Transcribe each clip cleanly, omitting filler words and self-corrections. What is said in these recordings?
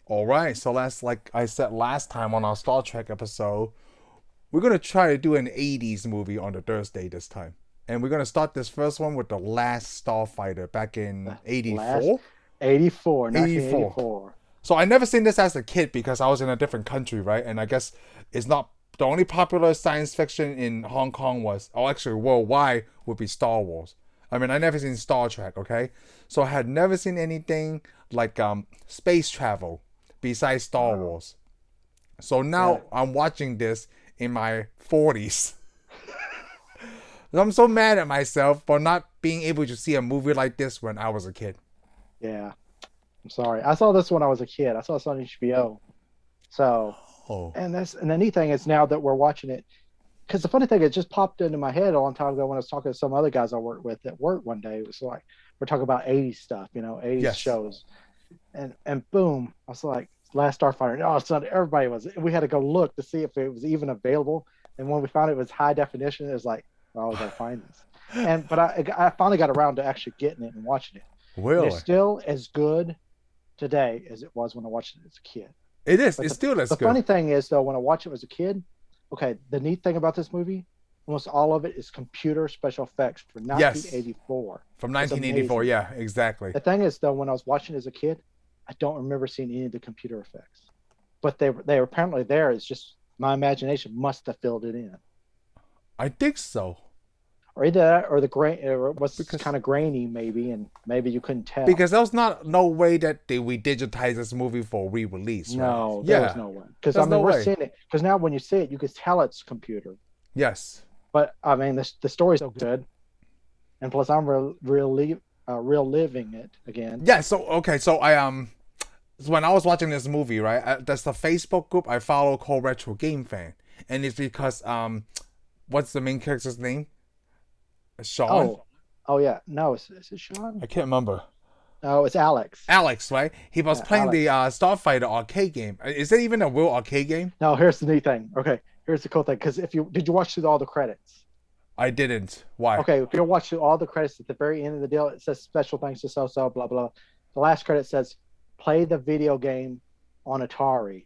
All right, so that's like I said last time on our Star Trek episode. We're gonna try to do an '80s movie on the Thursday this time, and we're gonna start this first one with the Last Starfighter back in The last '84. 84, '84. 1984. So I never seen this as a kid because I was in a different country, right? And I guess it's not the only popular science fiction in Hong Kong was, or actually worldwide, would be Star Wars. I mean, I never seen Star Trek, okay? So I had never seen anything like space travel besides Star Wow. Wars. So Yeah. now I'm watching this in my 40s. I'm so mad at myself for not being able to see a movie like this when I was a kid. Yeah. I'm sorry. I saw this when I was a kid. I saw this on HBO. So, Oh, and the neat thing is now that we're watching it, because the funny thing, it just popped into my head a long time ago when I was talking to some other guys I worked with at work one day. It was like, we're talking about 80s stuff, 80s yes. shows. And boom, I was like, Last Starfighter. And all of a sudden, everybody was, we had to go look to see if it was even available. And when we found it was high definition, it was like, well, I got to find this. But I finally got around to actually getting it and watching it. And it's Really? still as good today as it was when I watched it as a kid. It is. But It's the, still as the good. funny thing is, though, when I watched it as a kid, okay, the neat thing about this movie, almost all of it is computer special effects for Yes. 1984. From It's 1984. amazing. Yeah, exactly. The thing is, though, when I was watching it as a kid, I don't remember seeing any of the computer effects, but they were apparently there. It's just my imagination must have filled it in, I think so. or either that, or the grain, or it was Because kind of grainy, maybe, and maybe you couldn't tell. because there was not no way that we digitized this movie for re-release, right? No, there was Yeah. no way. Because I There's mean, no we're way. seeing it. Because now when you see it, you can tell it's computer. Yes. But I mean, the story's so good, and plus I'm real living it again. Yeah, so okay, so I so when I was watching this movie, right? There's a Facebook group I follow called Retro Game Fan. And it's because what's the main character's name? Sean? Oh, oh yeah. No, is it Sean? I can't remember. No, it's Alex. Alex, right? He was Yeah, playing the Alex. Starfighter arcade game. Is it even a real arcade game? Now here's the neat thing. Okay, here's the cool thing. Because if you did you watch through all the credits? I didn't. Why? Okay, if you watch through all the credits at the very end of the deal, it says special thanks to so so blah blah. The last credit says play the video game on Atari.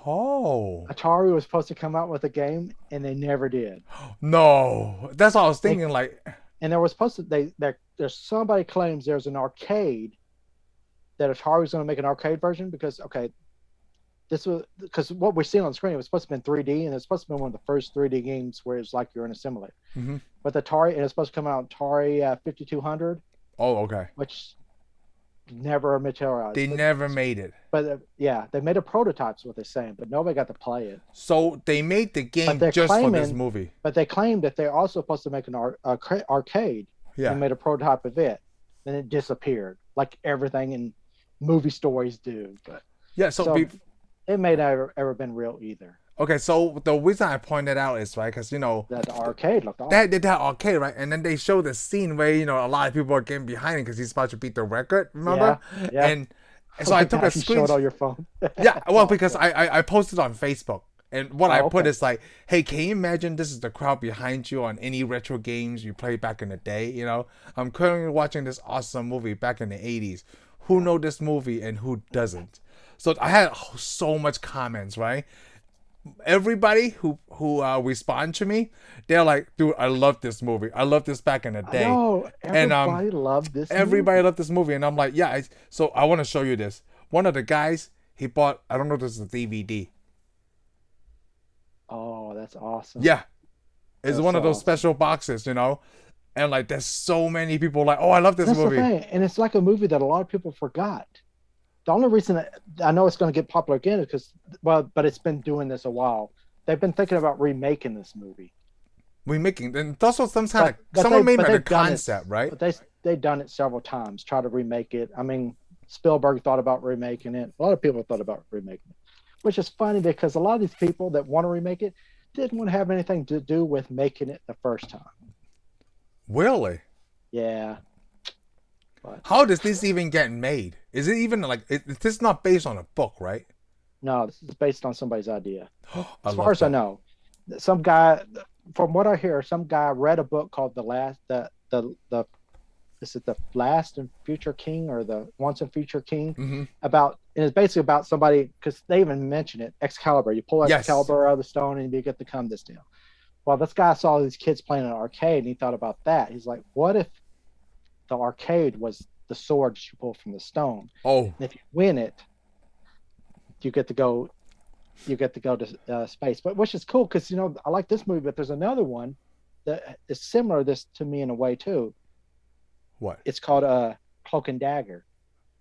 Oh. Atari was supposed to come out with a game, and they never did. No. That's what I was They thinking, like and there was supposed to there's somebody claims there's an arcade that Atari was going to make an arcade version because okay, this was because what we're seeing on the screen it was supposed to be in 3D and it's supposed to be one of the first 3D games where it's like you're in a simulator. hmm. But the Atari and it's supposed to come out Atari 5200, Oh, okay. which never They materialized. never made it. Yeah, they made a prototype, is what they're saying, but nobody got to play it. So they made the But game they're just for this claiming, movie. but they claimed that they're also supposed to make an arcade Yeah. and made a prototype of it. Then it disappeared, like everything in movie stories do. But Yeah, so it may never ever been real either. okay, so the reason I pointed out is right because That the arcade looked they awesome. did that arcade, right? And then they show the scene where a lot of people are getting behind him because he's about to beat the record. Yeah, Remember? yeah. And Oh so I my took a gosh, you showed all screenshot. your phone. Yeah, That's well, because awesome. I posted on Facebook. And what I Oh, put okay. is like, hey, can you imagine this is the crowd behind you on any retro games you played back in the day? I'm currently watching this awesome movie back in the 80s. Who Yeah. know this movie and who doesn't? So I had so much comments, right? Everybody who respond to me, they're like, dude, I love this movie. I love this back in the I day. know And everybody loved this everybody movie. loved this movie. And I'm like, yeah. So I want to show you this. One of the guys, he bought, I don't know if this is a DVD. Oh, that's awesome. Yeah, it's That's one so of those awesome. special boxes. And like, there's so many people like, oh, I love this That's the movie. thing, and it's like a movie that a lot of people forgot. The only reason that I know it's going to get popular again is because, well, but it's been doing this a while. They've been thinking about remaking this movie, We making, and that's what some kind of, but someone made me the they've done it, concept, right? but they've done it several times, try to remake it. I mean, Spielberg thought about remaking it. A lot of people thought about remaking it, which is funny because a lot of these people that want to remake it didn't want to have anything to do with making it the first time. Really? Yeah, but How does this even get made? Is it even like, this is not based on a book, right? no, this is based on somebody's idea. I As far love as I that. know, some guy, from what I hear, some guy read a book called is it the Last and Future King or the Once and Future King Hmm. about and it's basically about somebody because they even mention it. Excalibur, you pull Yes. Excalibur out of the stone and you get to come this deal. Well, this guy saw these kids playing an arcade and he thought about that. He's like, what if the arcade was the sword that you pull from the stone? Oh, And if you win it, you get to go. You get to go to space, but which is cool because I like this movie. But there's another one that is similar this to me in a way too. what? It's called Cloak and Dagger.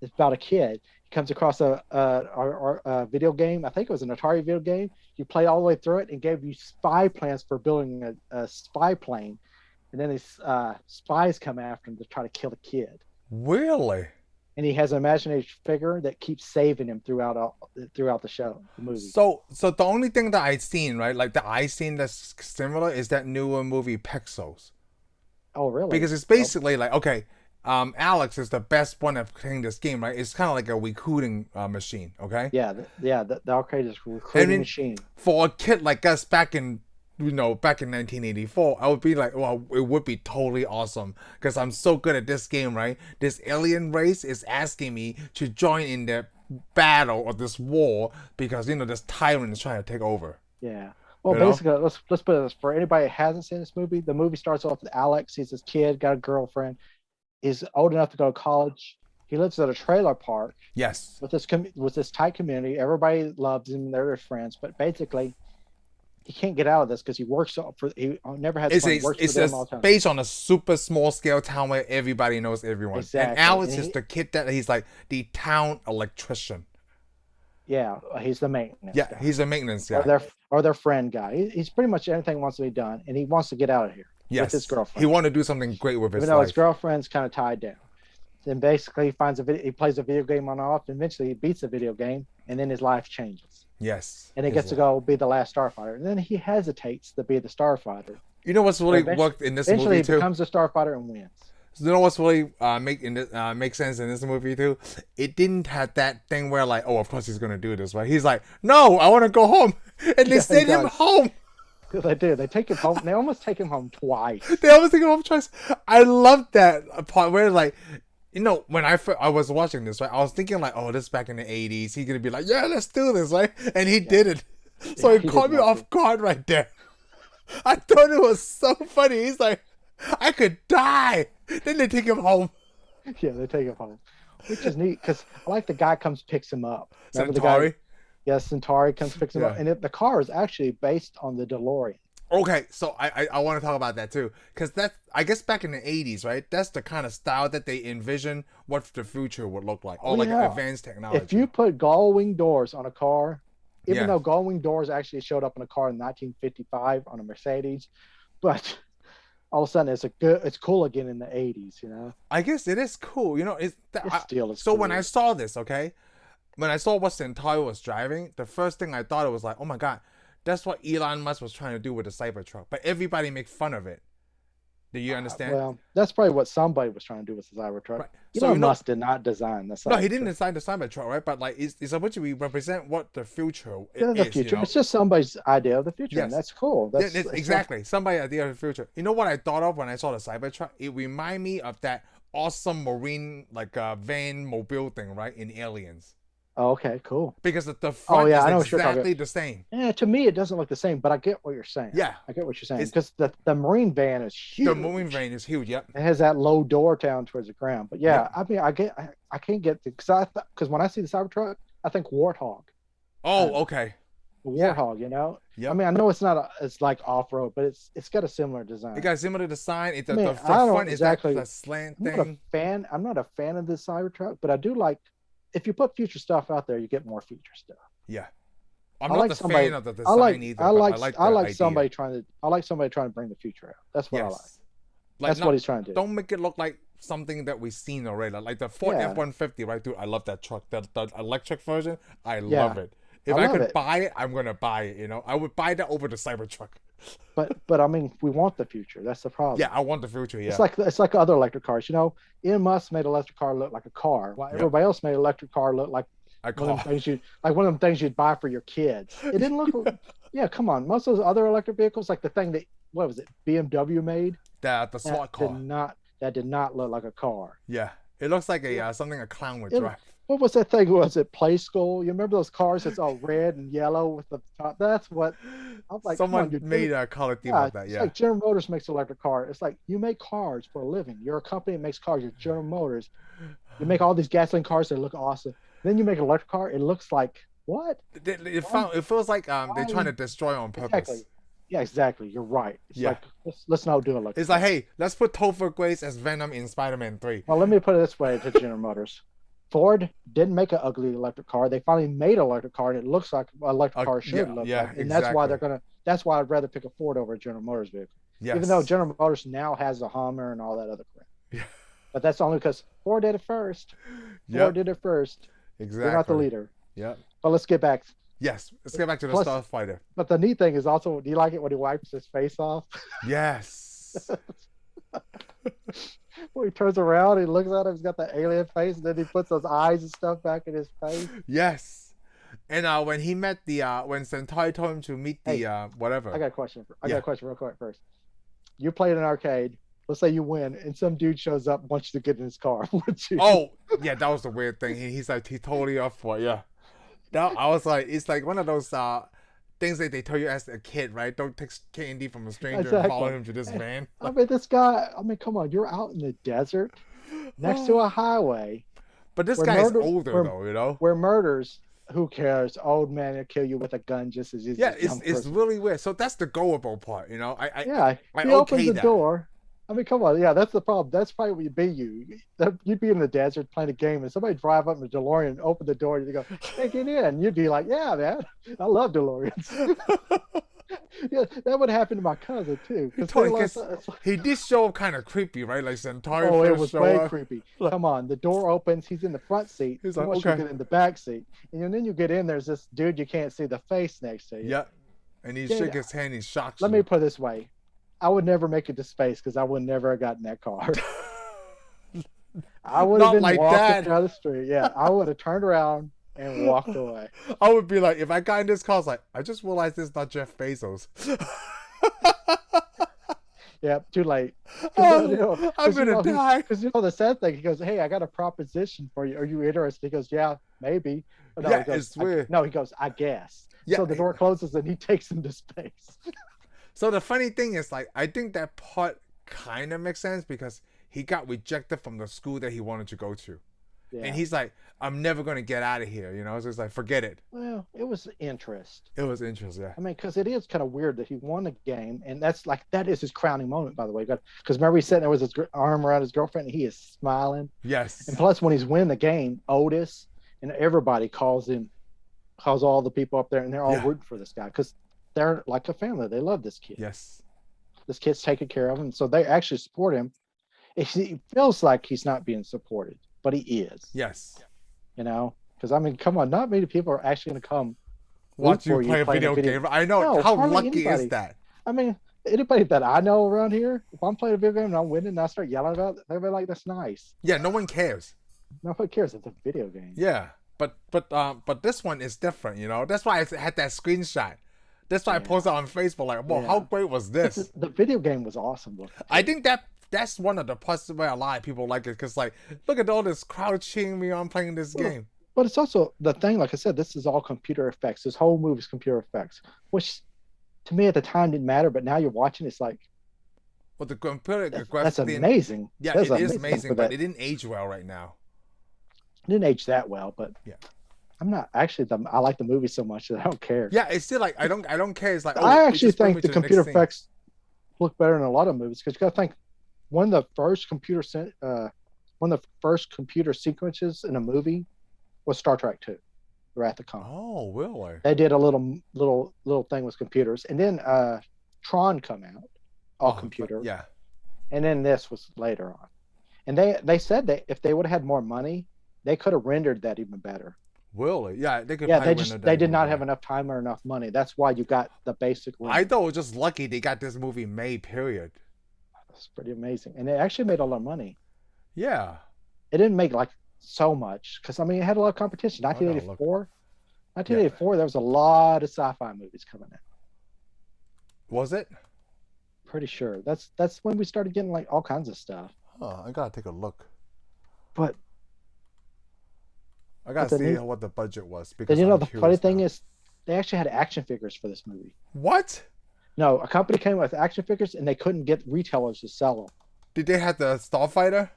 It's about a kid. He comes across a video game. I think it was an Atari video game. You play all the way through it and gave you spy plans for building a spy plane. And then these spies come after him to try to kill the kid. Really? And he has an imaginary figure that keeps saving him throughout the show, the movie. So the only thing that I've seen, right, like that I've seen that's similar is that newer movie Pixels. Oh, really? Because it's basically like, okay, Alex is the best one at playing this game, right? It's kind of like a recruiting machine, okay? Yeah, the arcade is a recruiting machine. For a kid like us back in 1984, I would be like, well, it would be totally awesome because I'm so good at this game, right? This alien race is asking me to join in their battle or this war because this tyrant is trying to take over. Yeah. Well, basically, let's put it this for anybody that hasn't seen this movie. The movie starts off with Alex. He's this kid, got a girlfriend. He's old enough to go to college. He lives at a trailer park. Yes. With this tight community. Everybody loves him. They're his friends. But basically, he can't get out of this because he works for. He never has. It's based on a super small scale town where everybody knows everyone. Exactly. And Alex is the kid that he's like the town electrician. Yeah, he's the maintenance. Yeah, guy. He's a maintenance guy. Or their friend guy. He's pretty much anything wants to be done, and he wants to get out of here. Yes. With his girlfriend. He wants to do something great with his life. Even though his girlfriend's kind of tied down. Then basically he plays a video game on and off, and eventually he beats the video game, and then his life changes. Yes. And he gets to go be the last Starfighter. And then he hesitates to be the Starfighter. You know what's really worked in this movie too? Eventually he becomes a Starfighter and wins. So you know what's really makes sense in this movie too? It didn't have that thing where like, oh, of course he's gonna do this, right? He's like, no, I want to go home, and they send him home. They do. They take him home. They almost take him home twice. They almost take him home twice. I love that part where like, when I was watching this, right, I was thinking like, oh, this is back in the 80s. He's gonna be like, yeah, let's do this, right? And he did it. So it caught me off guard right there. I thought it was so funny. He's like, I could die. Then they take him home. Yeah, they take him home, which is neat because I like the guy comes picks him up. Centauri? Yes, Centauri comes picks him up, and the car is actually based on the DeLorean. Okay, so I want to talk about that too, because I guess back in the 80s, right? That's the kind of style that they envision what the future would look like, or advanced technology. If you put gull-wing doors on a car, even though gull-wing doors actually showed up in a car in 1955 on a Mercedes, but all of a sudden it's cool again in the 80s, I guess it is cool, So when I saw this, okay, when I saw what Centauri was driving, the first thing I thought it was like, oh my god, that's what Elon Musk was trying to do with the Cybertruck, but everybody makes fun of it. Do you understand? Well, that's probably what somebody was trying to do with the Cybertruck. Right. Elon Musk did not design the Cybertruck. No, he didn't design the Cybertruck, right? But like, it's supposed to represent what the future is. The future. It's just somebody's idea of the future, and that's cool. Exactly. Somebody's idea of the future. You know what I thought of when I saw the Cybertruck? It reminded me of that awesome marine, like van mobile thing, right? In Aliens. Oh, okay, cool. Because the front is exactly the same. Yeah, to me it doesn't look the same, but I get what you're saying. Yeah, I get what you're saying because the marine van is huge. The marine van is huge. Yep. It has that low door down towards the ground. But I mean, I can't get because when I see the Cybertruck, I think Warthog. Oh, okay. Warthog, Yep. I mean, I know it's not it's like off road, but it's got a similar design. It got a similar design. The front is exactly that slant thing. I'm not a fan of the Cybertruck, but I do like. If you put future stuff out there, you get more future stuff. Yeah, I'm not a fan of the design either. I like somebody trying to bring the future out. That's what I like. That's what he's trying to do. Don't make it look like something that we've seen already. Like the Ford F-150, right, dude? I love that truck. The electric version, I love it. If I could buy it, I'm gonna buy it. I would buy that over the Cybertruck. But I mean, we want the future. That's the problem. Yeah, I want the future. Yeah, it's like other electric cars. Elon Musk made an electric car look like a car, while everybody else made an electric car look like a car. One of them things you'd buy for your kids. It didn't look. Yeah, come on. Most of those other electric vehicles, like the thing that BMW made. The SWAT car. That did not look like a car. Yeah, it looks like something a clown would drive. what was that thing? Was it Play School? You remember those cars that's all red and yellow with the top? That's what I'm like. Come on, Someone you're made doing. a color theme Yeah, of that. it's Yeah. like General Motors makes electric car. It's like you make cars for a living. You're a company that makes cars. You're General Motors. You make all these gasoline cars that look awesome. Then you make an electric car. It looks like what? Why? It feels like they're trying Why? to destroy on Exactly. purpose. Yeah, exactly. You're right. It's Yeah. like let's not do electric It's like, cars. hey, let's put Topher Grace as Venom in Spider-Man 3. Well, let me put it this way to General Motors. Ford didn't make an ugly electric car. They finally made an electric car, and it looks like an electric car should Yeah, look yeah, like. And that's why exactly. they're gonna. That's why I'd rather pick a Ford over a General Motors vehicle, even though Yes. General Motors now has a Hummer and all that other crap. Yeah. But that's only because Ford did it first. Ford Yep. did it first. They're not the Exactly. leader. Yep. But let's get back. Yes. Let's get back to the Plus, Starfighter. but the neat thing is also, do you like it when he wipes his face off? Yes. When he turns around, he looks at him, he's got the alien face, and then he puts those eyes and stuff back in his face. Yes. And when he met the when Sentai told him to meet the Hey, whatever. I got a question. I Yeah. got a question real quick first. You played an arcade. Let's say you win, and some dude shows up and wants you to get in his car. Would you? Oh, yeah, that was the weird thing. He's like he's totally up for it. Yeah. That I was like, it's like one of those things that they tell you as a kid, right? Don't take candy from a stranger and follow Exactly. him to this van. I mean, this guy. I mean, come on. You're out in the desert next to a highway But this where guy is murder, older where, though, you know? where murders. Who cares? Old man will kill you with a gun just as easy Yeah, as a young it's person. really weird. So that's the goable part, you know? Yeah, I he opens okay the that. door. I mean, come on. Yeah, that's the problem. That's probably what you'd be You'd be in the desert playing a game, and somebody drive up in a DeLorean and open the door, and you go, "Hey, get in." You'd be like, "Yeah, man, I love DeLoreans." Yeah, that would happen to my cousin too. He 'Cause totally they gets, it's like, he did show up kind of creepy, right? Like Centauri oh, it first was show way up. creepy. Like, Come on, the door opens. He's in the front seat. he's He like, wants you to okay. get in the back seat, and then you get in. There's this dude you can't see the face next to you. Yeah. And he Dude, shook his hand, he shocks let you. me put it this way: I would never make it to space because I would never have gotten that car. I would have Not been like walking that. down the street. Yeah, I would have turned around and walked away. I would be like, if I got in this car, I was like, I just realized this is not Jeff Bezos. Yeah, too late. Oh, I'm gonna die. Because the sad thing, he goes, "Hey, I got a proposition for you. Are you interested?" He goes, "Yeah, maybe." But no, Yeah, he goes, it's weird. No, he goes, "I guess." Yeah, So the door closes and he takes him to space. So the funny thing is, like, I think that part kind of makes sense because he got rejected from the school that he wanted to go to. Yeah. And he's like, I'm never going to get out of here, you know? So it's like, forget it. Well, it was interest. It was interesting, yeah. I mean, because it is kind of weird that he won the game, and that is his crowning moment, by the way. Because remember, he's sitting there with his arm around his girlfriend, and he is smiling. Yes. And plus, when he's winning the game, Otis and everybody calls all the people up there, and they're all rooting for this guy because they're like a family. They love this kid. Yes. This kid's taking care of him, so they actually support him. It feels like he's not being supported, but he is. Yes. You know, because I mean, come on, not many people are actually going to come watch you for play a video game. I know. No, how hardly lucky anybody. is that? I mean, anybody that I know around here, if I'm playing a video game and I'm winning and I start yelling about it, they'll be like, "That's nice." Yeah, no one cares. Nobody cares. It's a video game. Yeah, but this one is different, you know. That's why I had that screenshot. That's why I posted on Facebook, like, well, how great was this? The video game was awesome looking. I think that's one of the pluses where a lot of people like it because, like, look at all this crowd cheering me on playing this game. But it's also the thing, like I said, this is all computer effects. This whole movie is computer effects, which to me at the time didn't matter, but now you're watching, it's like, well, the computer that's amazing. Yeah, that's it is amazing, but it didn't age well right now. It didn't age that well, but yeah. I'm not actually. I like the movie so much that I don't care. Yeah, it's still like I don't care. It's like I actually think the computer effects look better in a lot of movies because you got to think one of the first computer sequences in a movie was Star Trek II, Wrath of Khan. Oh, really? They did a little thing with computers, and then Tron come out, all computer. Yeah. And then this was later on, and they said that if they would have had more money, they could have rendered that even better. Really? Yeah, they could. Yeah, they did not have enough time or enough money. That's why you got the basic. I thought it was just lucky they got this movie made. Period. That's pretty amazing, and it actually made a lot of money. Yeah. It didn't make like so much because I mean it had a lot of competition. 1984, there was a lot of sci-fi movies coming out. Was it? Pretty sure. That's when we started getting like all kinds of stuff. Oh, I gotta take a look. But I But gotta see what the budget was then because you know I'm the funny curious thing now. is, they actually had action figures for this movie. What? No, a company came with action figures and they couldn't get retailers to sell them. Did they have the Starfighter?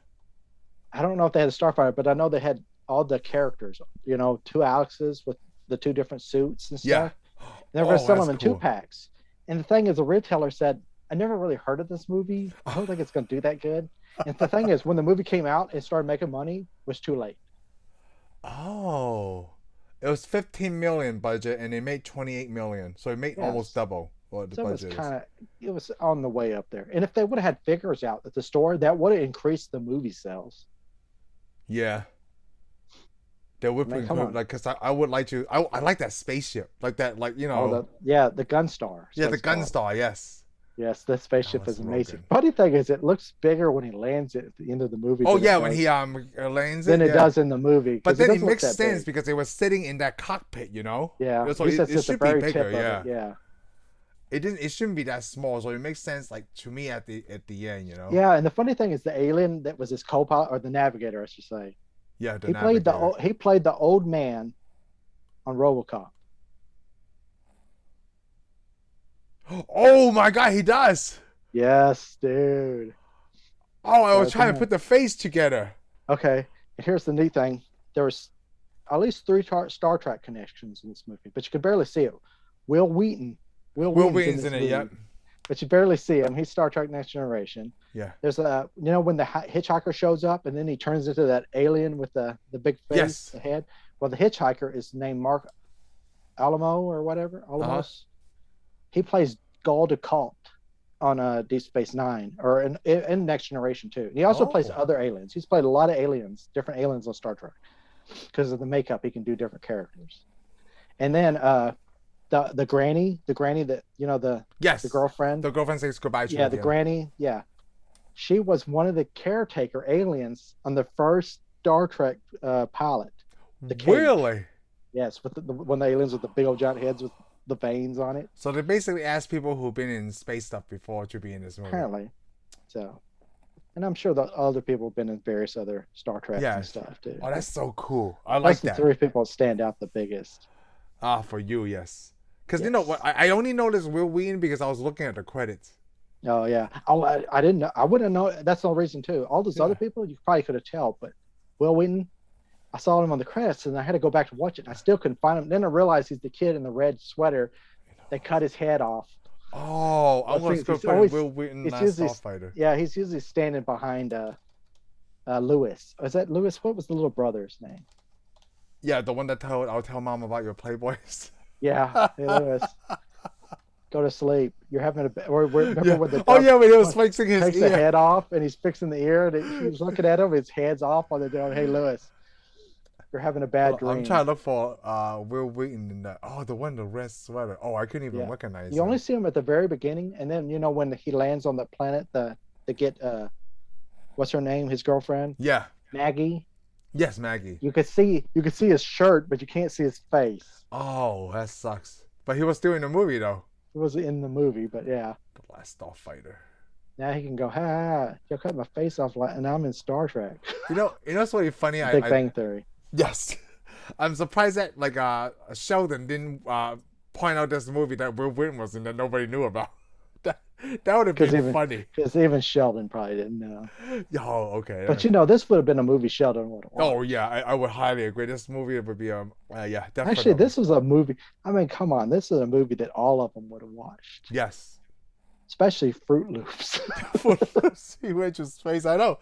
I don't know if they had a Starfighter, but I know they had all the characters. You know, two Alexes with the two different suits and Yeah. stuff. And they were going to Oh, sell that's them in two cool. packs. And the thing is, the retailer said, "I never really heard of this movie. I don't think it's going to do that good." And the thing is, when the movie came out and started making money, it was too late. Oh, it was 15 million budget and it made 28 million, so it made almost Yes. double what the So budget is. it was on the way up there. And if they would have had figures out at the store, that would have increased the movie sales. Yeah, they would I mean, be come on. like because I would like to. I like that spaceship, like that, like you Oh, know. the Gunstar. Yeah, What the it's called. Gunstar. Yes. Yes, the spaceship Alex is amazing. Rogan. Funny thing is, it looks bigger when he lands it at the end of the movie Oh than it yeah, when does he lands than it. it Yeah. does in the movie, But because it then it doesn't look makes that sense big. because they were sitting in that cockpit, you know. Yeah, So he says it it's the should be very bigger. tip of Yeah. it. Yeah, It didn't. It shouldn't be that small. So it makes sense, like to me at the end, you know. yeah. And the funny thing is, the alien that was his co-pilot or the navigator, I should say, Yeah, the he played navigator. he played the old man on RoboCop. Oh my God, he does. Yes, dude. Oh, I So was trying to put the face together. okay. And here's the neat thing: there was at least three Star Trek connections in this movie, but you could barely see it. Will Wheaton, Will Wheaton's Wheaton's this in it. movie, Yep. but you barely see him. He's Star Trek Next Generation. Yeah. There's when the hitchhiker shows up and then he turns into that alien with the big face, Yes. the head. Well, the hitchhiker is named Mark Alamo or whatever. Alamos. He plays Gul Dukat on Deep Space Nine or in Next Generation too. And he also plays other aliens. He's played a lot of aliens, different aliens on Star Trek. Because of the makeup, he can do different characters. And then the granny that Yes. the girlfriend. The girlfriend says goodbye to Yeah, him, the granny. Yeah, she was one of the caretaker aliens on the first Star Trek pilot. The cage. Really? Yes, with one of the aliens with the big old giant heads with the veins on it. So they basically asked people who've been in space stuff before to be in this movie. Apparently. So, and I'm sure the other people have been in various other Star Trek and stuff too. Oh, that's so cool. I That's like the that. three people that stand out the biggest. Ah, for you, yes. Because you know what? I only noticed Will Wheaton because I was looking at the credits. Oh yeah. Oh, I didn't know. I wouldn't know. That's no reason too. All those other people, you probably could have tell, but Will Wheaton, I saw him on the credits, and I had to go back to watch it. I still couldn't find him. Then I realized he's the kid in the red sweater. They cut his head off. Oh, I was going to put Will Wheaton Last Starfighter. Yeah, he's usually standing behind Lewis. Is that Lewis? What was the little brother's name? Yeah, the one that I'll tell mom about your Playboys. Yeah, hey, Lewis. Go to sleep. You're having remember when the when he was fixing his takes ear. the head off and he's fixing the ear and he's looking at him, his head's off on the door. Hey Lewis, you're having a bad dream. I'm trying to look for Will Wheaton in that. Oh, the one in the red sweater. Oh, I couldn't even recognize him. You only see him at the very beginning, and then when he lands on the planet, to get what's her name? His girlfriend. Yeah. Maggie. Yes, Maggie. You could see his shirt, but you can't see his face. Oh, that sucks. But he was still in the movie though. He was in the movie, but yeah. The Last Starfighter. Now he can go, you'll cut my face off, and I'm in Star Trek. You know what's really funny? Big Bang Theory. Yes. I'm surprised that Sheldon didn't point out this movie that Will Wheaton was in that nobody knew about. That would have been funny. Because even Sheldon probably didn't know. Oh, okay. But this would have been a movie Sheldon would have watched. Oh yeah, I would highly agree. This movie would be definitely. Actually, this was a movie. I mean, come on, this is a movie that all of them would have watched. Yes. Especially Fruit Loops. He went to space. I know.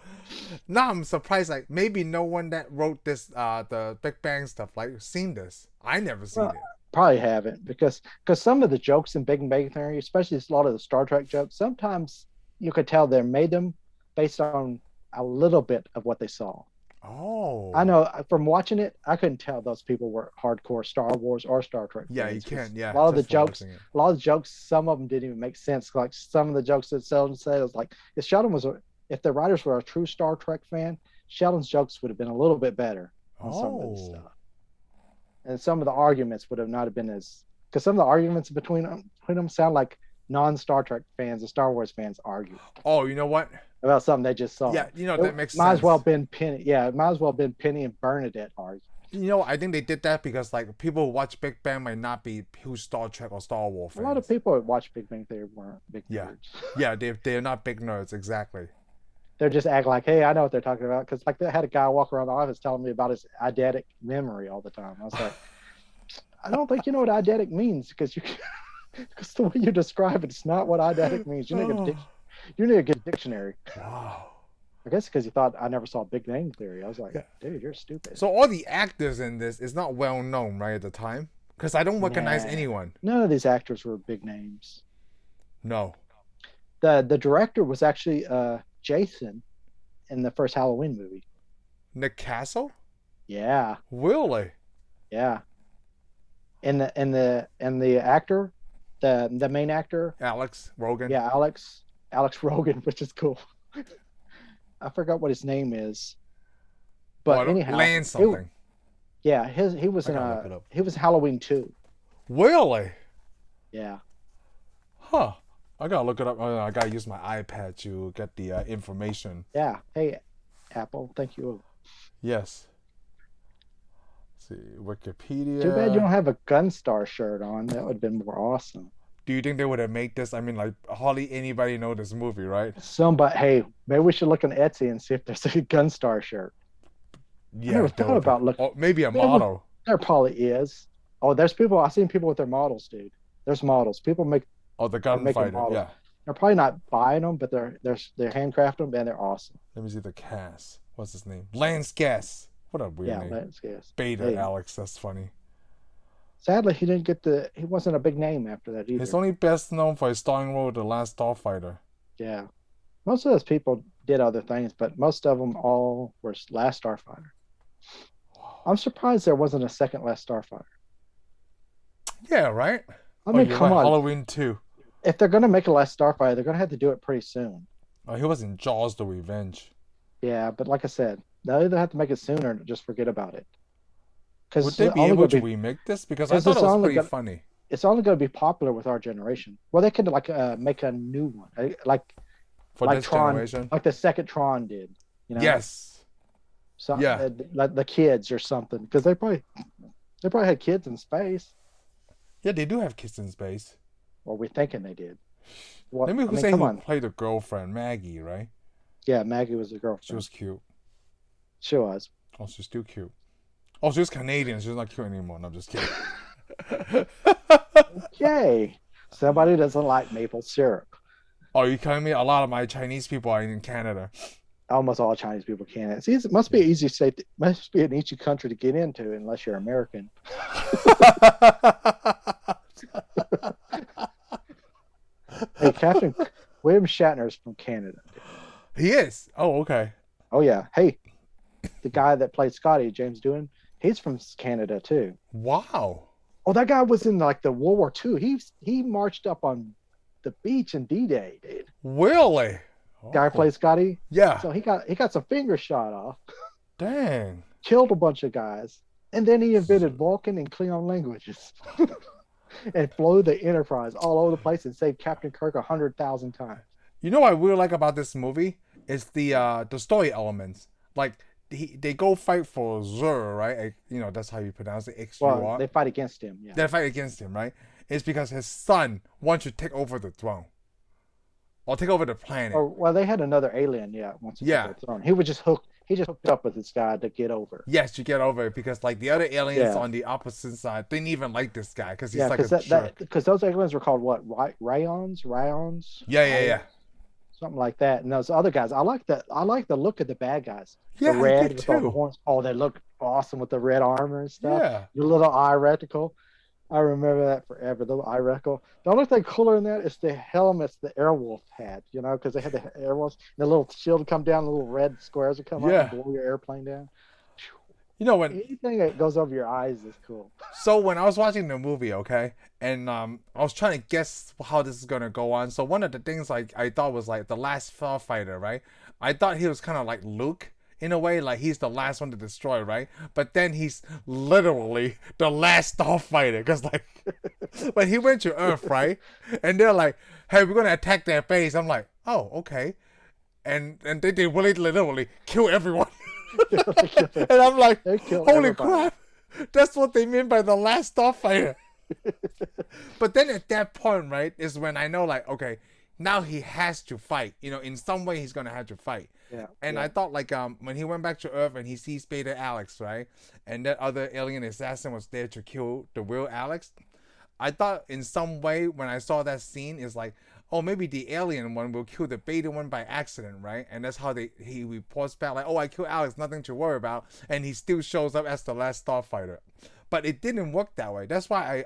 Now I'm surprised. Like maybe no one that wrote this, the Big Bang stuff, seen this. I never seen it. Probably haven't because some of the jokes in Big Bang Theory, especially a lot of the Star Trek jokes, sometimes you could tell they made them based on a little bit of what they saw. Oh. I know from watching it, I couldn't tell those people were hardcore Star Wars or Star Trek fans. Yeah, you can't. Yeah. A lot of the jokes, some of them didn't even make sense. Like some of the jokes that Sheldon said was like, if the writers were a true Star Trek fan, Sheldon's jokes would have been a little bit better on some of this stuff. And some of the arguments would have not have been because some of the arguments between them sound like non-Star Trek fans and Star Wars fans argue. Oh, you know what? About something they just saw. Yeah, that makes sense. Might as well been Penny. Yeah, it might as well been Penny and Bernadette arguing. You know, I think they did that because like people who watch Big Bang might not be huge Star Trek or Star Wars A lot of fans. people that watch Big Bang Theory weren't big Yeah, nerds. yeah, they're not big nerds exactly. They're just acting like, hey, I know what they're talking about. Because like they had a guy walk around the office telling me about his eidetic memory all the time. I was like, I don't think you know what eidetic means because because the way you describe it's not what eidetic means. You need to get a dictionary. Wow. I guess because you thought I never saw Big Bang Theory. I was like, Yeah. dude, you're stupid. So all the actors in this is not well known, right, at the time? Because I don't recognize Nah, anyone. none of these actors were big names. No. The director was actually Jason in the first Halloween movie. Nick Castle? Yeah, Really? yeah. And the actor, the main actor, Alex Rogan? yeah, Alex Rogan, which is cool. I forgot what his name is, but anyhow, Land something. he was I in gotta look it up. he was Halloween 2. Really? Yeah, Huh. I gotta look it up. Oh, I gotta use my iPad to get the information. yeah. Hey, Apple, thank you. Yes. Let's see, Wikipedia. Too bad you don't have a Gunstar shirt on. That would have been more awesome. Do you think they would have made this? I mean, like, hardly anybody know this movie, right? Hey, maybe we should look on Etsy and see if there's a Gunstar shirt. Yeah, I never thought about looking. Oh, maybe a model. There probably is. Oh, there's people. I've seen people with their models, dude. There's models. People make. Oh, the They're making gunfighter. models. Yeah. They're probably not buying them, but they're handcrafting them and they're awesome. Let me see the cast. What's his name? Lance Guess. What a weird Yeah, name. let's guess. Beta Hey. Alex. That's funny. Sadly, he didn't get he wasn't a big name after that either. He's only best known for his starring role in The Last Starfighter. Yeah. Most of those people did other things, but most of them all were Last Starfighter. I'm surprised there wasn't a second Last Starfighter. Yeah, right? I mean, you're come right. on. Halloween 2. If they're going to make a Last Starfighter, they're going to have to do it pretty soon. Oh, he was in Jaws the Revenge. Yeah, but like I said, they either have to make it sooner or just forget about it. Would they be able to remake this? Because I thought it was pretty funny. It's only going to be popular with our generation. Well, they could like make a new one, like this Tron, generation? like the second Tron did. You know? Yes. So, Yeah. like the kids or something, because they probably had kids in space. Yeah, they do have kids in space. Well, we're thinking they did. Let me say who played the girlfriend, Maggie, right? Yeah, Maggie was the girlfriend. She was cute. She was. Oh, she's still cute. Oh, she was Canadian. She's not cute anymore. No, I'm just kidding. Yay. Somebody doesn't like maple syrup. Oh, you telling me a lot of my Chinese people are in Canada? Almost all Chinese people can. It must be an easy state. Must be an easy country to get into unless you're American. Hey, Captain William Shatner is from Canada. He is. Oh, okay. Oh yeah. Hey, the guy that played Scotty, James Doohan, he's from Canada too. Wow. Oh, that guy was in like the World War II. He marched up on the beach in D-Day, dude. Really? Guy played Scotty. Yeah. So he got some fingers shot off. Dang. Killed a bunch of guys, and then he invented Vulcan and Klingon languages, and flew the Enterprise all over the place and saved Captain Kirk 100,000 times. You know what I really like about this movie is the story elements. Like they go fight for Zur, right? You know that's how you pronounce it. X-U-R. Well, they fight against him. Yeah. They fight against him, right? It's because his son wants to take over the throne. Or take over the planet. Or well, they had another alien, once he took the throne. He just hooked up with this guy to get over. Yes, to get over it because like the other aliens on the opposite side didn't even like this guy because he's like a jerk. Because those aliens were called what? Ryons? Yeah. Something like that. And those other guys, I like the look of the bad guys. Yeah, the red with all the horns. Oh, they look awesome with the red armor and stuff. Yeah. The little eye reticle. I remember that forever. The little eye reticle. The only thing cooler than that is the helmets the Airwolf had, because they had the Airwolves. The little shield would come down, the little red squares would come up and blow your airplane down. You know when anything that goes over your eyes is cool. So when I was watching the movie, okay, and I was trying to guess how this is gonna go on. So one of the things I thought was like the Last Starfighter, right? I thought he was kind of like Luke in a way, like he's the last one to destroy, right? But then he's literally the last Starfighter, because like when he went to Earth, right? And they're like, "Hey, we're gonna attack their base." I'm like, "Oh, okay," and they really literally kill everyone. And I'm like, holy crap. That's what they mean by the Last Starfighter. But then at that point, right, is when I know, like, okay, now he has to fight. You know, in some way he's gonna have to fight. Yeah, And yeah, I thought, like, when he went back to Earth and he sees Beta Alex, right, and that other alien assassin was there to kill the real Alex. I thought in some way when I saw that scene is like, oh, maybe the alien one will kill the beta one by accident, right? And that's how he reports back like, oh, I killed Alex, nothing to worry about, and he still shows up as the Last Starfighter. But it didn't work that way. That's why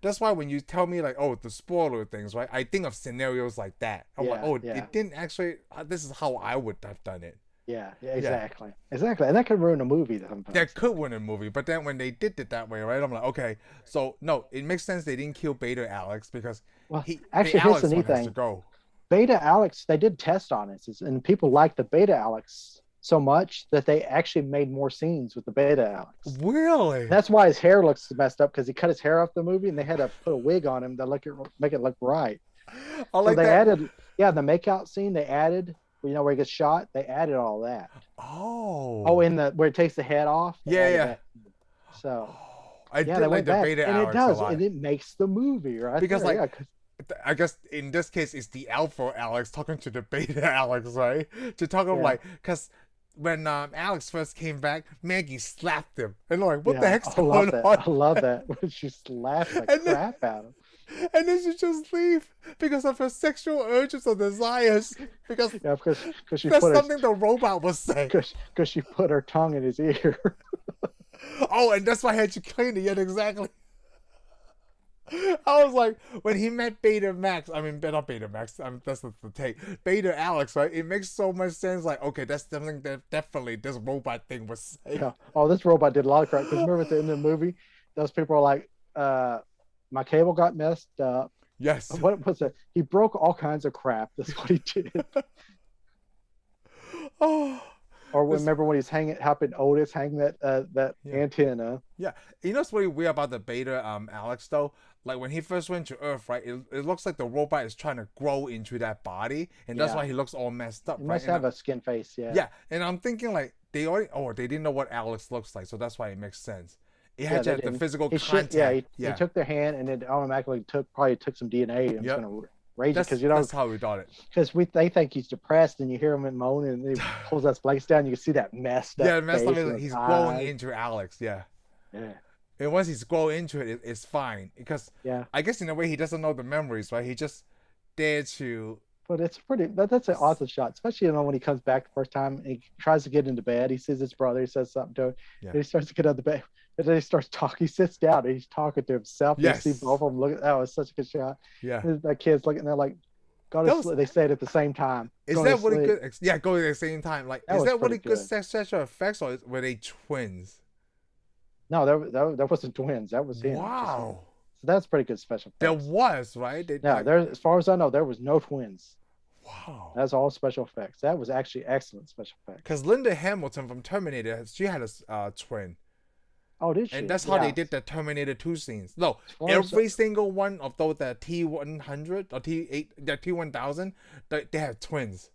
when you tell me like, oh, the spoiler things, right? I think of scenarios like that. I'm like, oh, yeah. it didn't actually. This is how I would have done it. Yeah, exactly. Exactly. And that could ruin a movie sometimes. That could win a movie, but then when they did it that way, right? I'm like, okay, so no, it makes sense they didn't kill Beta Alex because Well, the actually, here's Alex the neat one has to thing. go. Beta Alex, they did test on it, and people liked the Beta Alex so much that they actually made more scenes with the Beta Alex. Really? That's why his hair looks messed up because he cut his hair off the movie and they had to put a wig on him to make it look right. I like So they that. added, yeah, the makeout scene they added, you know, where he gets shot, they added all that. Oh. In the where it takes the head off. Yeah. That. So I yeah, did they like went the back, Beta and Alex it does, a lot. and it makes the movie right Because there. like, I guess in this case it's the Alpha Alex talking to the Beta Alex, right? To talk of like, because when Alex first came back, Maggie slapped him, and I'm like, what the heck's going on? I love that when she slapped the crap out of him. And then she just leave because of her sexual urges or desires. Because she that's put something the robot was saying. Because she put her tongue in his ear. Oh, and that's why I had you clean it. Yeah, exactly. I was like, when he met Beta Max, I mean, not Beta Max, that's the take. Beta Alex, right? It makes so much sense. Like, okay, that's something that definitely this robot thing was saying. Yeah. Oh, this robot did a lot of crap. Because remember at the end of the movie, those people are like, my cable got messed up. Yes. What was it? He broke all kinds of crap. That's what he did. Oh. Or remember when he's helping Otis hang that antenna. Yeah. You know what's really weird about the Beta Alex though? Like when he first went to Earth, right? It looks like the robot is trying to grow into that body, and that's why he looks all messed up. He must have a skin face, yeah. Yeah, and I'm thinking like they didn't know what Alex looks like, so that's why it makes sense. It had to have the physical contact. He took their hand and it automatically probably took some DNA and was going to rage it because that's how we thought it. Because they think he's depressed and you hear him moaning and he pulls that place down. You can see that messed up. Yeah, messed up. He's growing into Alex. Yeah. Yeah. And once he's grown into it, it's fine because I guess in a way he doesn't know the memories, right? He just dared to. But it's that's an awesome shot, especially when he comes back the first time and he tries to get into bed. He sees his brother. He says something to him. Yeah. And he starts to get out of the bed. And then he starts talking. He sits down and he's talking to himself. Yes. You see both of them look. Oh, it's such a good shot. Yeah. And the kids looking. They're like, "Go to sleep." They say it at the same time. Is that really good? Yeah, go at the same time. Like, is that really good special effects, or were they twins? No, that wasn't twins. That was him. Wow. So that's pretty good special effects. There was, right? As far as I know, there was no twins. Wow. That's all special effects. That was actually excellent special effects. Because Linda Hamilton from Terminator, she had a twin. Oh, did she? And that's how they did the Terminator 2 scenes. No, every single one of those, the T-100 or the T-1000, they have twins.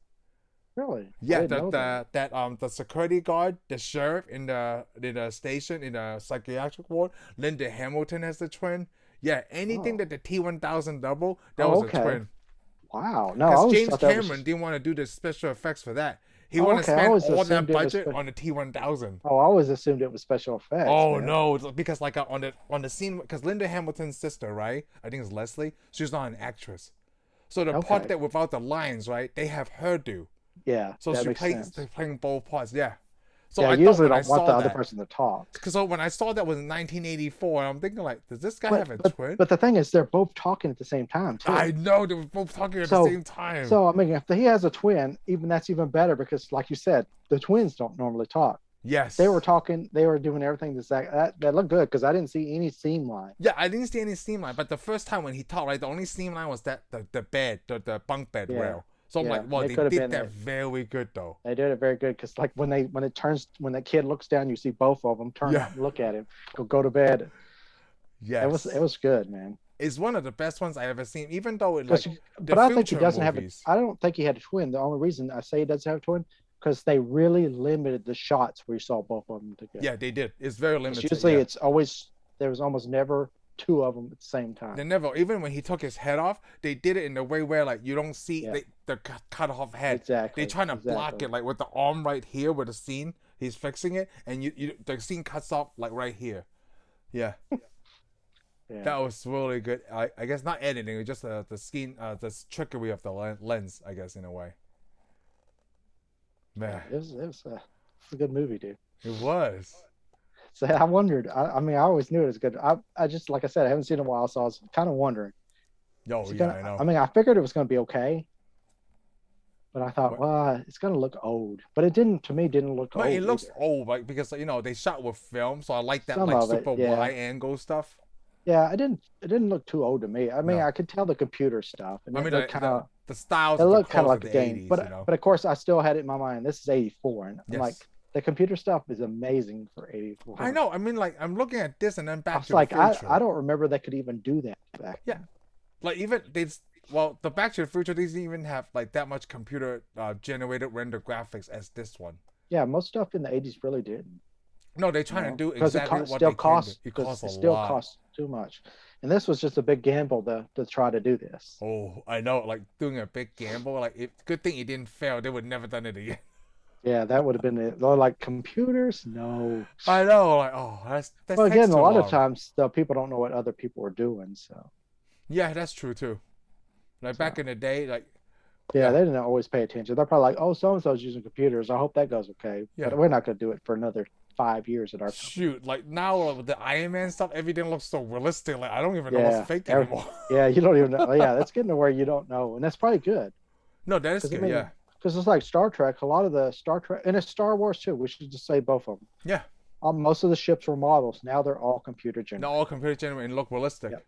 Really? Yeah, the security guard, the sheriff in the station, in the psychiatric ward, Linda Hamilton has the twin. Yeah, anything that the T-1000 double, that was a twin. Wow. No, because James Cameron didn't want to do the special effects for that. He wanted to spend all that budget on the T-1000. Oh, I always assumed it was special effects. Oh, man. No, because like on the scene, because Linda Hamilton's sister, right? I think it's Leslie. She's not an actress. So the part that without the lines, right? They have her do. Yeah. So they're playing both parts. Yeah. So I usually don't want the other person to talk. Because when I saw that was in 1984, I'm thinking like, does this guy have a twin? But the thing is, they're both talking at the same time too. I know they were both talking at the same time. So I mean, if he has a twin, that's even better because, like you said, the twins don't normally talk. Yes. They were talking. They were doing everything that looked good because I didn't see any seam line. Yeah, I didn't see any seam line. But the first time when he talked, right, the only seam line was the bed, the bunk bed rail. So I'm like, well, they did that very good though. They did it very good because like when the kid looks down, you see both of them turn up and look at him, go to bed. Yes, it was good, man. It's one of the best ones I ever seen, even though but I think he doesn't have. I don't think he had a twin. The only reason I say he doesn't have a twin because they really limited the shots where you saw both of them together. Yeah, they did. It's very 'Cause limited. usually Yeah. it's always there was almost never two of them at the same time. They never, even when he took his head off, they did it in a way where like you don't see Yeah. the cut off head. Exactly. They trying to block Exactly. it like with the arm right here with the scene. He's fixing it, and the scene cuts off like right here. Yeah, Yeah. that was really good. I guess not editing, it's just the scene, the trickery of the lens. I guess in a way. Man, It's a good movie, dude. it was. So I wondered. I mean, I always knew it was good. I just like I said, I haven't seen it in a while, so I was kind of wondering. Oh yeah, I know. I mean, I figured it was going to be okay, but I thought, What? well, it's going to look old. But it didn't. To me, didn't look But old. it looks either. old, like because they shot with film, so I like that Some like of it, super yeah. wide angle stuff. Yeah, it didn't look too old to me. I mean, No. I could tell the computer stuff, and I it mean, looked kind of. the styles It of the looked kind of clothes like of a the game, 80s, but of course I still had it in my mind. This is '84, and I'm Yes. like, the computer stuff is amazing for '84. I know. I mean, like I'm looking at this and then I Back was to like, the Future. I don't remember they could even do that back Yeah. then. Like even the Back to the Future, they didn't even have like that much computer generated render graphics as this one. Yeah, most stuff in the '80s really didn't. No, they're trying to do Because exactly it what still they costs. can do. It Because costs it a still lot. costs too much, and this was just a big gamble to try to do this. Oh, I know. Like doing a big gamble. Like good thing it didn't fail. They would never done it again. Yeah, that would have been it. They're like computers, no. I know. Like that Well, takes again, too a lot long. of times the people don't know what other people are doing, so Yeah, that's true too. Like back in the day, like yeah, Yeah. they didn't always pay attention. They're probably like, "Oh, so and so's using computers. I hope that goes okay." Yeah. But we're not going to do it for another 5 years at our company. shoot, like now with the Iron Man stuff, everything looks so realistic. Like I don't even know Yeah, what's fake every- anymore. Yeah, you don't even know. Yeah, that's getting to where you don't know, and that's probably good. No, that is 'Cause, I good. mean, Yeah, Because it's like Star Trek. A lot of the Star Trek, and it's Star Wars too. We should just say both of them. yeah. Most of the ships were models. Now they're all computer They're generated. all computer generated and look realistic. Yep.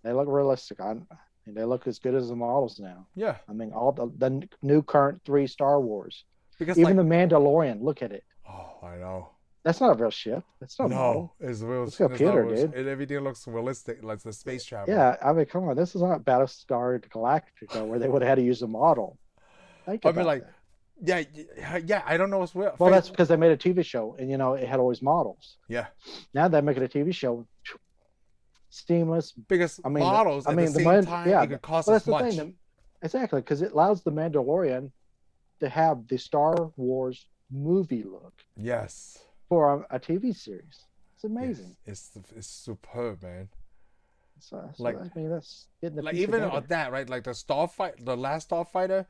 They look realistic. And they look as good as the models now. Yeah, I mean, all the new current 3 Star Wars. because Even like the Mandalorian. Look at it. oh, I know. That's not a real ship. That's not a model. No, it's real. It's computer, dude. Everything looks realistic, like the space travel. Yeah, I mean, come on. This is not Battlestar Galactica where they would have had to use a model. Think I mean, about like, that. yeah. I don't know what's real. Well, that's because they made a TV show, and it had always models. yeah, Now they're making a TV show, seamless. because I mean, models at the same time it could cost well, as that's the much. thing. Exactly, because it allows the Mandalorian to have the Star Wars movie look Yes, for a TV series. It's amazing. yes. It's superb, man. So, Like- I mean, that's getting the Like piece even together. on that, right? Like the Last Starfighter,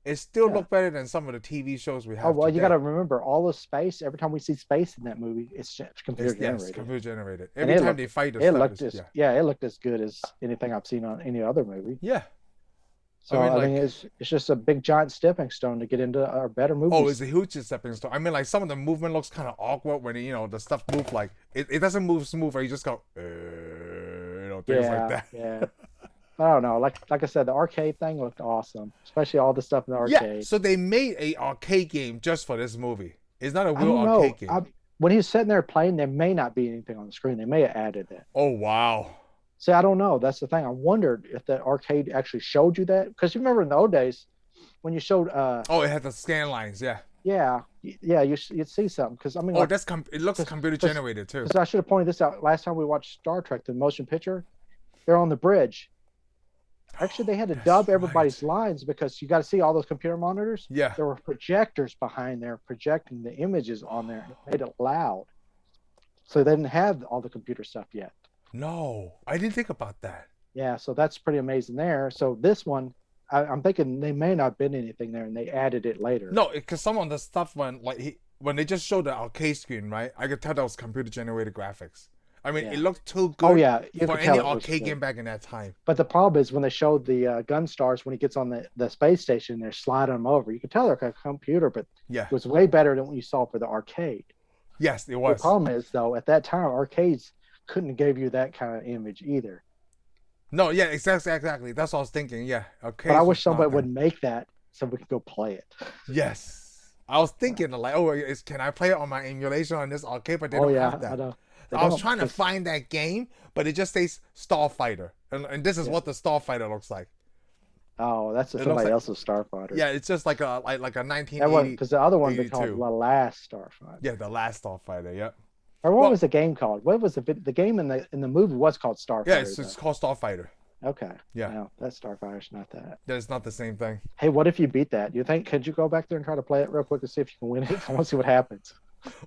it still Yeah. look better than some of the TV shows we have. Oh well, you today. got to remember all the space. Every time we see space in that movie, it's computer generated. Yes, computer generated. And Every it time looked- they fight, the It stuff looked is, as it looked as good as anything I've seen on any other movie. yeah. So I I mean, mean, it's just a big giant stepping stone to get into our better movies. Oh, it's a huge stepping stone. I mean, like some of the movement looks kind of awkward when the stuff move like it doesn't move smooth. Or you just go, things like that. Yeah. I don't know. Like I said, the arcade thing looked awesome, especially all the stuff in the arcade. Yeah. So they made a arcade game just for this movie. It's not a I real don't arcade know. game. When he was sitting there playing, there may not be anything on the screen. They may have added that. Oh wow. See, I don't know. That's the thing. I wondered if that arcade actually showed you that, because you remember in the old days when you showed, Oh, it had the scan lines. Yeah. you'd see something. Because I mean, Oh, like, it looks computer generated too. because I should have pointed this out last time we watched Star Trek, the motion picture. They're on the bridge. Actually, they had to That's dub right. everybody's lines because you got to see all those computer monitors. Yeah. There were projectors behind there projecting the images on there. And it made it loud. So they didn't have all the computer stuff yet. No, I didn't think about that. Yeah, so that's pretty amazing there. So this one, I'm thinking they may not have been anything there, and they added it later. No, because some of the stuff when they just showed the arcade screen, right? I could tell that was computer generated graphics. I mean, Yeah. it looked too good Oh yeah, you for could tell any it was arcade good. game back in that time. But the problem is when they showed the gun stars when he gets on the space station, they're sliding them over. You could tell they're a computer, but Yeah. it was way better than what you saw for the arcade. Yes, it The was. problem is though, at that time, arcades couldn't give you that kind of image either. No, yeah, exactly. That's what I was thinking. Yeah. Okay. But I wish somebody would make that so we could go play it. Yes. I was thinking like, can I play it on my emulation on this arcade? But they Oh don't yeah, have that. I know. They I was don't, trying to 'cause- find that game, but it just says Starfighter, and this is Yeah. what the Starfighter looks like. Oh, that's It looks somebody like else's Starfighter. yeah, it's just like a That one, 1980 because the other one they called 82. the Last Starfighter. Yeah, the Last Starfighter. Yep. Or what Well, was the game called? What was the game in the movie was called yeah, Starfighter it's though. called Starfighter. Okay, Yeah, no, that Starfighter's not that. that is not the same thing. Hey, what if you beat that? You think could you go back there and try to play it real quick and see if you can win it? I want to see what happens.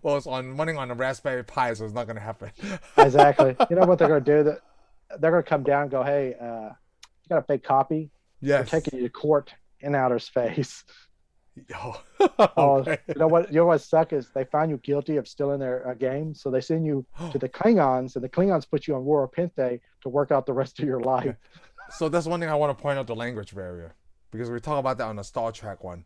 Well, it's on running on a Raspberry Pi, so it's not gonna happen. Exactly. You know what they're gonna do? That they're gonna come down and go, hey, you got a fake copy? We're Yes. taking you to court in outer space. Oh, Oh, okay. you know what? You know what suck is they find you guilty of stealing their game, so they send you to the Klingons, and the Klingons put you on War Pente to work out the rest of your life. Okay. So that's one thing I want to point out the language barrier because we talk about that on the Star Trek one.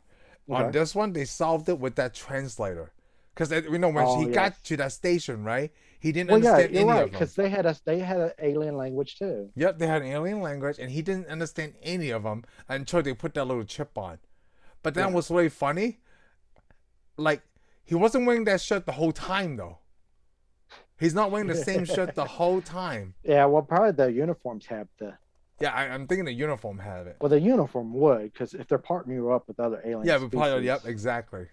On Okay. this one, they solved it with that translator. Because we know when Oh he yes. got to that station, right? He didn't Well, yeah, understand you're any right of them. because they had an alien language too. Yep, they had an alien language, and he didn't understand any of them until they put that little chip on. But that Yeah. was really funny. Like he wasn't wearing that shirt the whole time, though. He's not wearing the same shirt the whole time. Yeah. Well, probably the uniforms have the. Yeah, I'm thinking the uniform had it. Well, the uniform would because if they're partnering you up with other alien Yeah, but probably species, yep, exactly.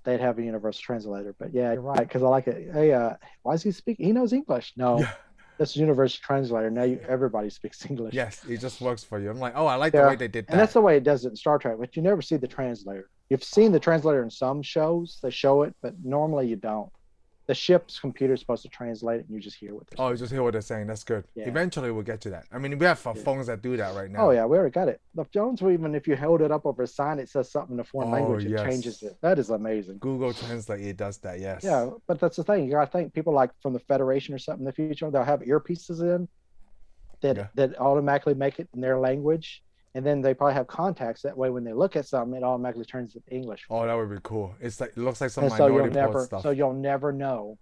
they'd have a universal translator. But yeah, you're right because I like it. Hey, why is he speaking? He knows English. No, Yeah. that's a universal translator. Now everybody speaks English. Yes, it just works for you. I'm like, oh, I like the way Yeah, they did and that's that. the way it does it in Star Trek. But you never see the translator. You've seen the translator in some shows; they show it, but normally you don't. The ship's computer is supposed to translate it, and you just hear what they're Oh, you saying. just hear what they're saying. That's good. Yeah. Eventually, we'll get to that. I mean, we have Yeah. phones that do that right Oh now. yeah, we already got it. The Jones, even if you hold it up over a sign, it says something in a foreign Oh, language, it changes yes. it. That is amazing. Google Translate, it does that. Yes. Yeah, but that's the thing. You gotta think people like from the Federation or something in the future, they'll have earpieces in Yeah. that automatically make it in their language. And then they probably have contacts that way when they look at something, it automatically turns it to English. Oh, that would be cool. It's like it looks like some And so Minority Report stuff. you'll never know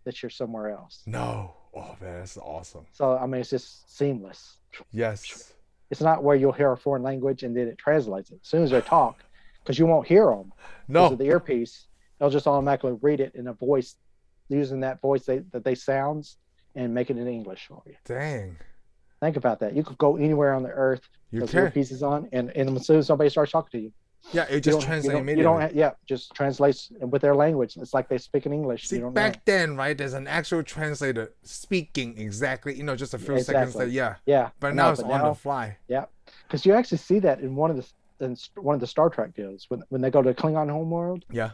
that you're somewhere else. No. Oh man, that's awesome. So I mean it's just seamless. Yes. It's not where you'll hear a foreign language and then it translates it. As soon as they talk, because you won't hear them because of No. the earpiece, they'll just automatically read it in a voice using that voice that they sounds and make it in English for you. Dang. Think about that. You could go anywhere on the earth, You those can. earpieces on, and as soon as somebody starts talking to you, Yeah, it you just don't, translates you immediately. don't, yeah, just translates with their language. It's like they speak in English. See, You don't back know. then, right? There's an actual translator speaking exactly. Just a few seconds. Exactly. That yeah. Yeah. But No, now it's but on now, the fly. yeah, because you actually see that in one of the Star Trek deals when they go to Klingon homeworld. Yeah.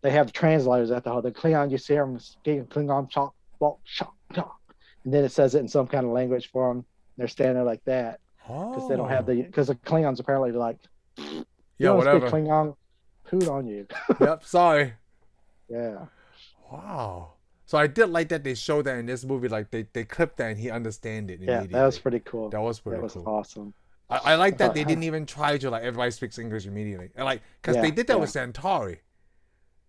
They have translators at the Klingon. You see them speaking Klingon, chop, bop, chop, chop, and then it says it in some kind of language for them. They're standing there like that because they don't have Oh. because the Klingons apparently like you Yeah, don't speak whatever. Klingon, poot on you. Yep. Sorry. Yeah, Wow. So I did like that they showed that in this movie. Like they clipped that and he understand it yeah, immediately. that was pretty cool. That was That pretty was cool. awesome. I like I that thought, they didn't even try to like everybody speaks English immediately. And like because yeah, they did that yeah. with Centauri.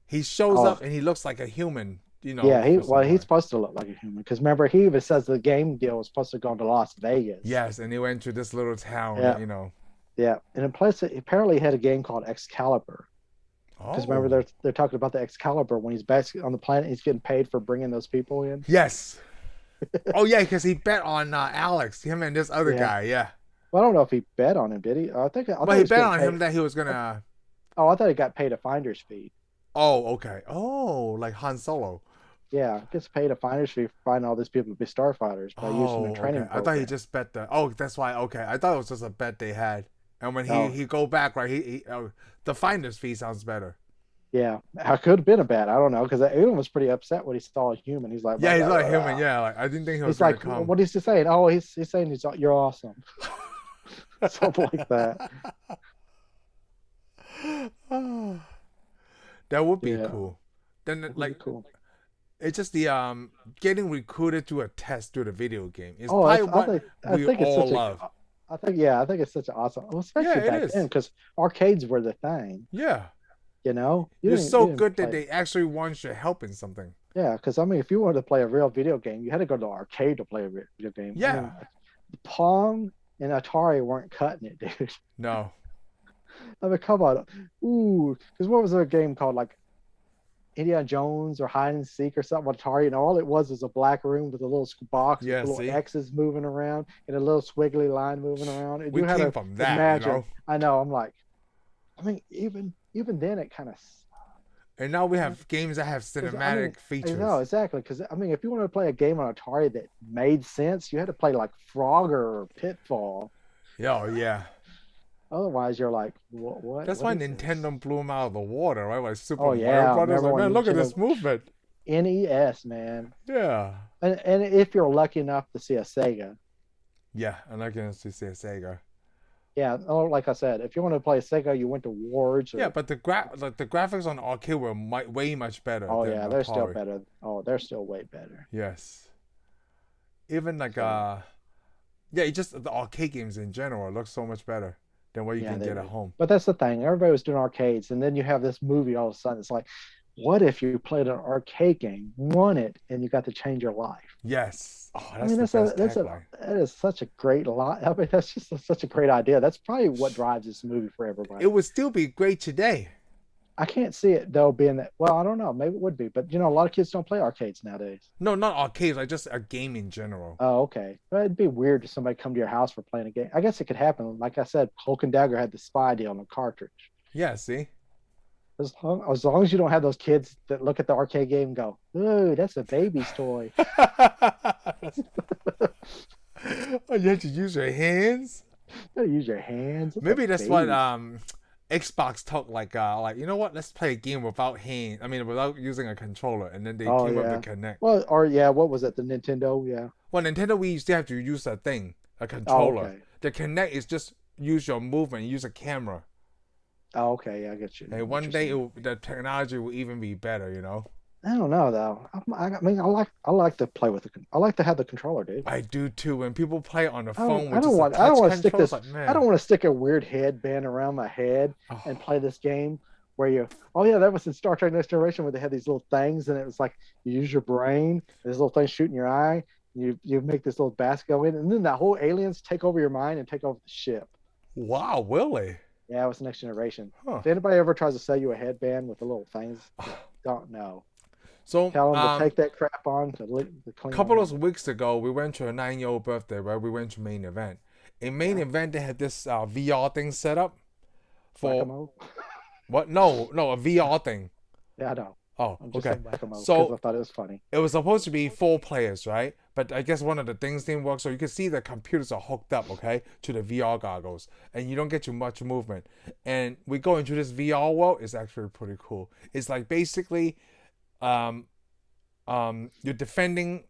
He shows Oh, up and he looks like a human. yeah, for some he's point. supposed to look like a human because remember he even says the game deal was supposed to go to Las Vegas. Yes, and he went to this little town. Yeah. Yeah, and in place apparently he had a game called Excalibur. Because remember Oh. they're talking about the Excalibur when he's back on the planet, he's getting paid for bringing those people in. Yes. Oh yeah, because he bet on Alex, him and this other Yeah. guy. Yeah. Well, I don't know if he bet on him, did he? I thought But he he was bet getting on paid. him that he was gonna. Oh, I thought he got paid a finder's fee. Oh, okay. Oh, like Han Solo. Yeah, gets paid a finder's fee for finding all these people to be starfighters by using Oh, their training okay. I thought he program. just bet the. Oh, that's why. Okay, I thought it was just a bet they had. And when Oh. he go back, right? The finder's fee sounds better. Yeah, I could have been a bet. I don't know because Aiden was pretty upset when he saw a human. He's like, Yeah, he's blah, like blah, human. blah. Yeah, like I didn't think he was He's gonna like, come. what is he saying? Oh, he's saying you're awesome. Something like that. That would be Yeah. cool. Then That'd be like cool. it's just the getting recruited to a test through the video game is Oh, probably I what think we it's all such love. I think it's such an awesome, well, especially Yeah, it back is. then because arcades were the thing. Yeah, You know, you're didn't- so didn't good that play- they actually want your help in something. Yeah, because I mean, if you wanted to play a real video game, you had to go to the arcade to play a video game. I Yeah. mean, Pong and Atari weren't cutting it, dude. No. I mean, come on. Ooh, because what was their game called? Like Indiana Jones or hide and seek or something on Atari, and all it was a black room with a little box with Yeah, little see, X's moving around and a little squiggly line moving around. And we you had came to from that, you imagine. know. I know. I'm like, I mean, even then, it kind of. And now we have games that have I mean, cinematic I know features. exactly because I mean, if you want to play a game on Atari that made sense, you had to play like Frogger or Pitfall. Yeah, oh, yeah. Otherwise, you're like, what? That's What why is this? Nintendo blew him out of the water, right? Like Oh Super Mario yeah, Brothers. remember Like, when man, look at Nintendo this movement. NES, man. Yeah. And if you're lucky enough to see a Sega, Yeah, and I can see Sega. yeah, oh, like I said, if you want to play a Sega, you went to Wards Yeah, or but the graphics on arcade were way much better oh than yeah, they're still Atari. better. Oh, they're still way better. Yes. Even like So yeah, it just the arcade games in general look so much better than what you yeah, can they get at do. home. But that's the thing. Everybody was doing arcades, and then you have this movie all of a sudden. It's like, what if you played an arcade game, won it, and you got to change your life? Yes. Oh, I that's mean, the best that's a tagline. that is such a great lot. I mean, that's just such a great idea. That's probably what drives this movie for It everybody. would still be great today. I can't see it though being that. Well, I don't know. Maybe it would be, but you know, a lot of kids don't play arcades nowadays. No, not arcades, like just a game in general. Oh, okay. But it'd be weird if somebody come to your house for playing a game. I guess it could happen. Like I said, Hulk and Dagger had the spy deal on the cartridge. Yeah, see? As long as you don't have those kids that look at the arcade game and go, "Ooh, that's a baby's toy." Oh, you have to use your hands. You gotta use your hands. It's a Maybe that's what baby. Xbox took like you know what? Let's play a game without hand. I mean, without using a controller, and then they Oh came up with yeah. the Connect. Well, or yeah, what was it? The Nintendo? Yeah. Well, Nintendo we still have to use a thing, a Oh, controller. okay. The Connect is just use your movement, use a camera. Oh, okay. Yeah, I get you. And What one you're day saying. the technology will even be better. You know. I don't know though. I mean, I like to play with I like to have the controller, dude. I do too. When people play on the I don't phone I with don't just a want I don't touch want to stick control, it's this like I man. don't want to stick a weird headband around my head and Oh, play this game where you oh yeah, that was in Star Trek Next Generation where they had these little things and it was like you use your brain, this little thing shooting your eye, you make this little basket go in, and then that whole aliens take over your mind and take over the ship. wow, really? Yeah, it was Next Generation. Huh. If anybody ever tries to sell you a headband with the little things, don't know. So, Tell them to take that crap on to a clean couple on. of weeks ago, we went to a 9-year-old birthday where we went to main event. In main Yeah, event, they had this VR thing set up for whack-a-mole. what? No, a VR thing. Yeah, I know. Oh, I'm just okay. saying whack-a-mole because I So thought it was funny. it was supposed to be 4 players, right? But I guess one of the things didn't work, so you can see the computers are hooked up, okay, to the VR goggles, and you don't get too much movement. And we go into this VR world. It's actually pretty cool. It's like basically, um, you're defending,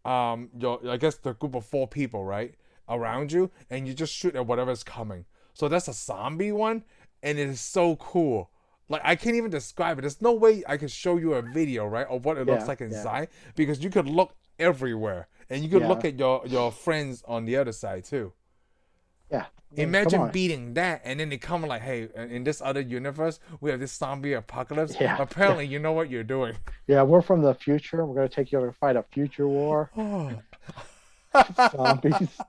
your I guess the group of 4 people, right, around you, and you just shoot at whatever's coming. So that's a zombie one, and it is so cool. Like I can't even describe it. There's no way I could show you a video, right, of what it looks Yeah, like yeah, inside because you could look everywhere and you could yeah, look at your friends on the other side too. yeah. I mean, come Imagine on. beating that and then they come like, hey, in this other universe we have this zombie apocalypse. Yeah, yeah, Apparently, you know what you're doing. yeah. We're from the future. We're going to take you over to fight a future war. Oh. Zombies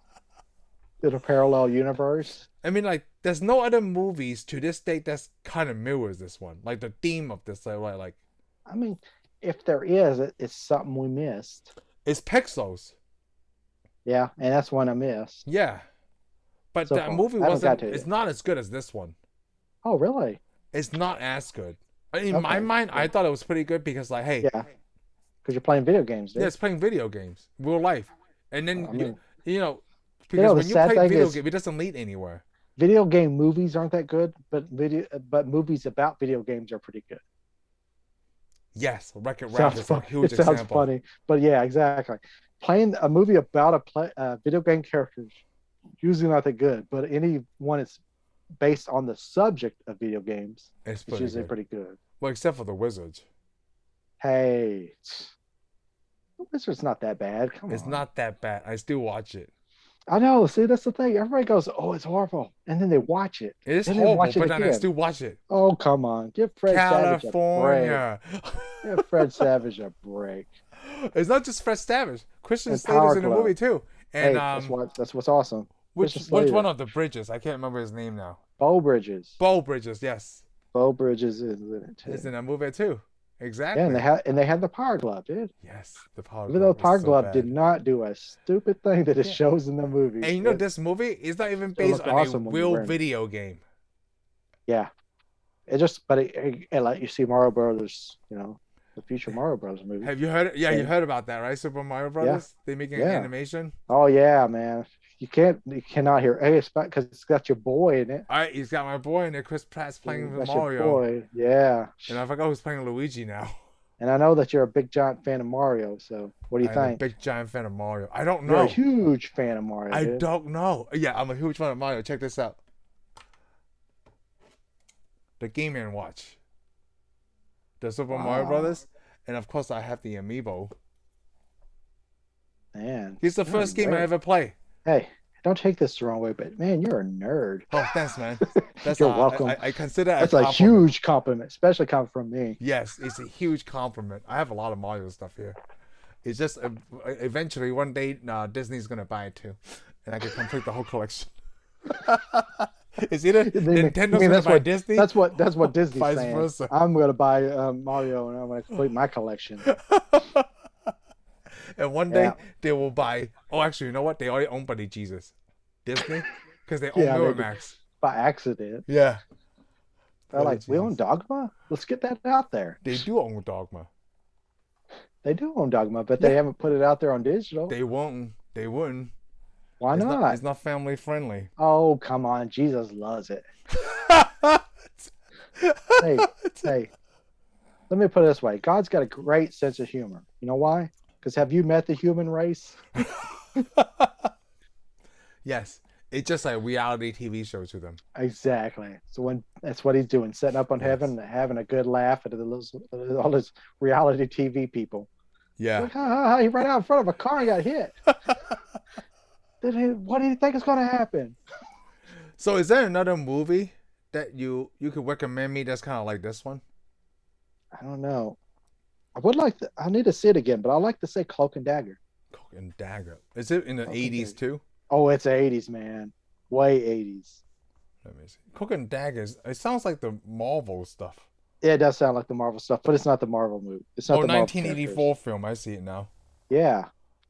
in a parallel universe. I mean, like, there's no other movies to this date that's kind of mirrors this one. Like the theme of this, like I mean, if there is, it's something we missed. it's pixels. Yeah, and that's one I missed Yeah, but so that far. movie I haven't got wasn't. to it It's yet. not as good as this one. Oh, really? It's not as good. In my Okay. mind, I Yeah, thought it was pretty good because, like, hey, yeah. Because you're playing video games, yeah, dude. it's playing video games, real life, and then I mean, you know, you because know, the when you sad play thing video is game, it doesn't lead anywhere. video game movies aren't that good, but movies about video games are pretty good. Yes, Wreck-It Ralph Sounds is a fun. huge It sounds example. funny, but yeah, exactly. Playing a movie about video game characters usually not that good, but any one that's based on the subject of video games, It's it's pretty usually good. pretty good. Well, except for the Wizards, Hey, the Wizard's not that bad. Come it's on. not that bad. I still watch it. I know. See, that's the thing. Everybody goes, "Oh, it's horrible," and then they watch it, It is and then horrible, watch it but then I again. still watch it. Oh, come on. Give Fred Savage a break. California. Give Fred Savage a break. It's not just Fred Savage. Christian And Slater's Power in the Glove. movie too. And Hey, that's what's awesome. Christian which Slater, one of the Bridges? I can't remember his name now. Bo Bridges. Bo Bridges, yes, Bo Bridges is in it is too. in that movie too. Yeah, exactly. and they had the power glove, dude. Yes, the Power Even though the Glove is power so glove did bad. not do a stupid thing that it Yeah, shows in the movie, and you know it this movie is not even still based looked on a awesome when you're real wearing it. video game. Yeah, it just, but it let you see Mario Brothers, the future Mario Brothers movie Have you heard? Yeah, you game. heard about that, right? Super Mario Yeah, Brothers. They making an yeah. animation. Oh yeah, man. You cannot hear. Hey, because it's got your boy in it. All right, he's got my boy in there. Chris Pratt's playing That's your Mario, boy. Yeah. and I forgot who's playing Luigi now. And I know that you're a big giant fan of Mario. So what do you I'm a think? big giant fan of Mario. I don't You're a know. huge fan of Mario, I dude. don't know. Yeah, I'm a huge fan of Mario. Check this out. The Game and Watch. The Super Mario Wow, Brothers. And of course I have the amiibo. man. He's the You're a first game I nerd. ever play. Hey, don't take this the wrong way, but man, you're a nerd. Oh, thanks, man. That's You're welcome. I consider it a That's a compliment. huge compliment, especially coming from me. Yes, it's a huge compliment. I have a lot of Mario stuff here. It's just eventually one day Disney's gonna buy it too, and I can complete the whole collection. It's either Nintendo's gonna That's buy what Disney, that's what Disney's vice saying. versa. I'm gonna buy Mario and I'm gonna complete my collection. And one day Yeah, they will buy. Oh, actually, you know what? They already own Buddy Jesus, Disney, because they own yeah, they did Miramax. by accident. Yeah, They're Buddy like, we own Jesus. Dogma. Let's get that out there. They do own Dogma. They do own Dogma, but they Yeah, haven't put it out there on digital. they won't. They wouldn't. Why It's not. not? It's not family friendly. Oh, come on. Jesus loves it. Hey, hey, let me put it this way. God's got a great sense of humor. You know why? Because have you met the human race? Yes, it's just like reality TV show to them. Exactly. So when that's what he's doing, setting up on Yes. heaven, having a good laugh at all his reality TV people. Yeah. Like, he ran out in front of a car and got hit. What do you think is going to happen? So, is there another movie that you could recommend me that's kind of like this one? I don't know. I need to see it again, but I like to say Cloak and Dagger. Cloak and Dagger. Is it in the Cloak and 80s Dagger. too? Oh, it's 80s, man. Way 80s. Let me see. Cloak and Daggers. It sounds like the Marvel stuff. Yeah, it does sound like the Marvel stuff, but it's not the Marvel movie. It's not Oh, the Marvel 1984 characters. film. I see it now. Yeah.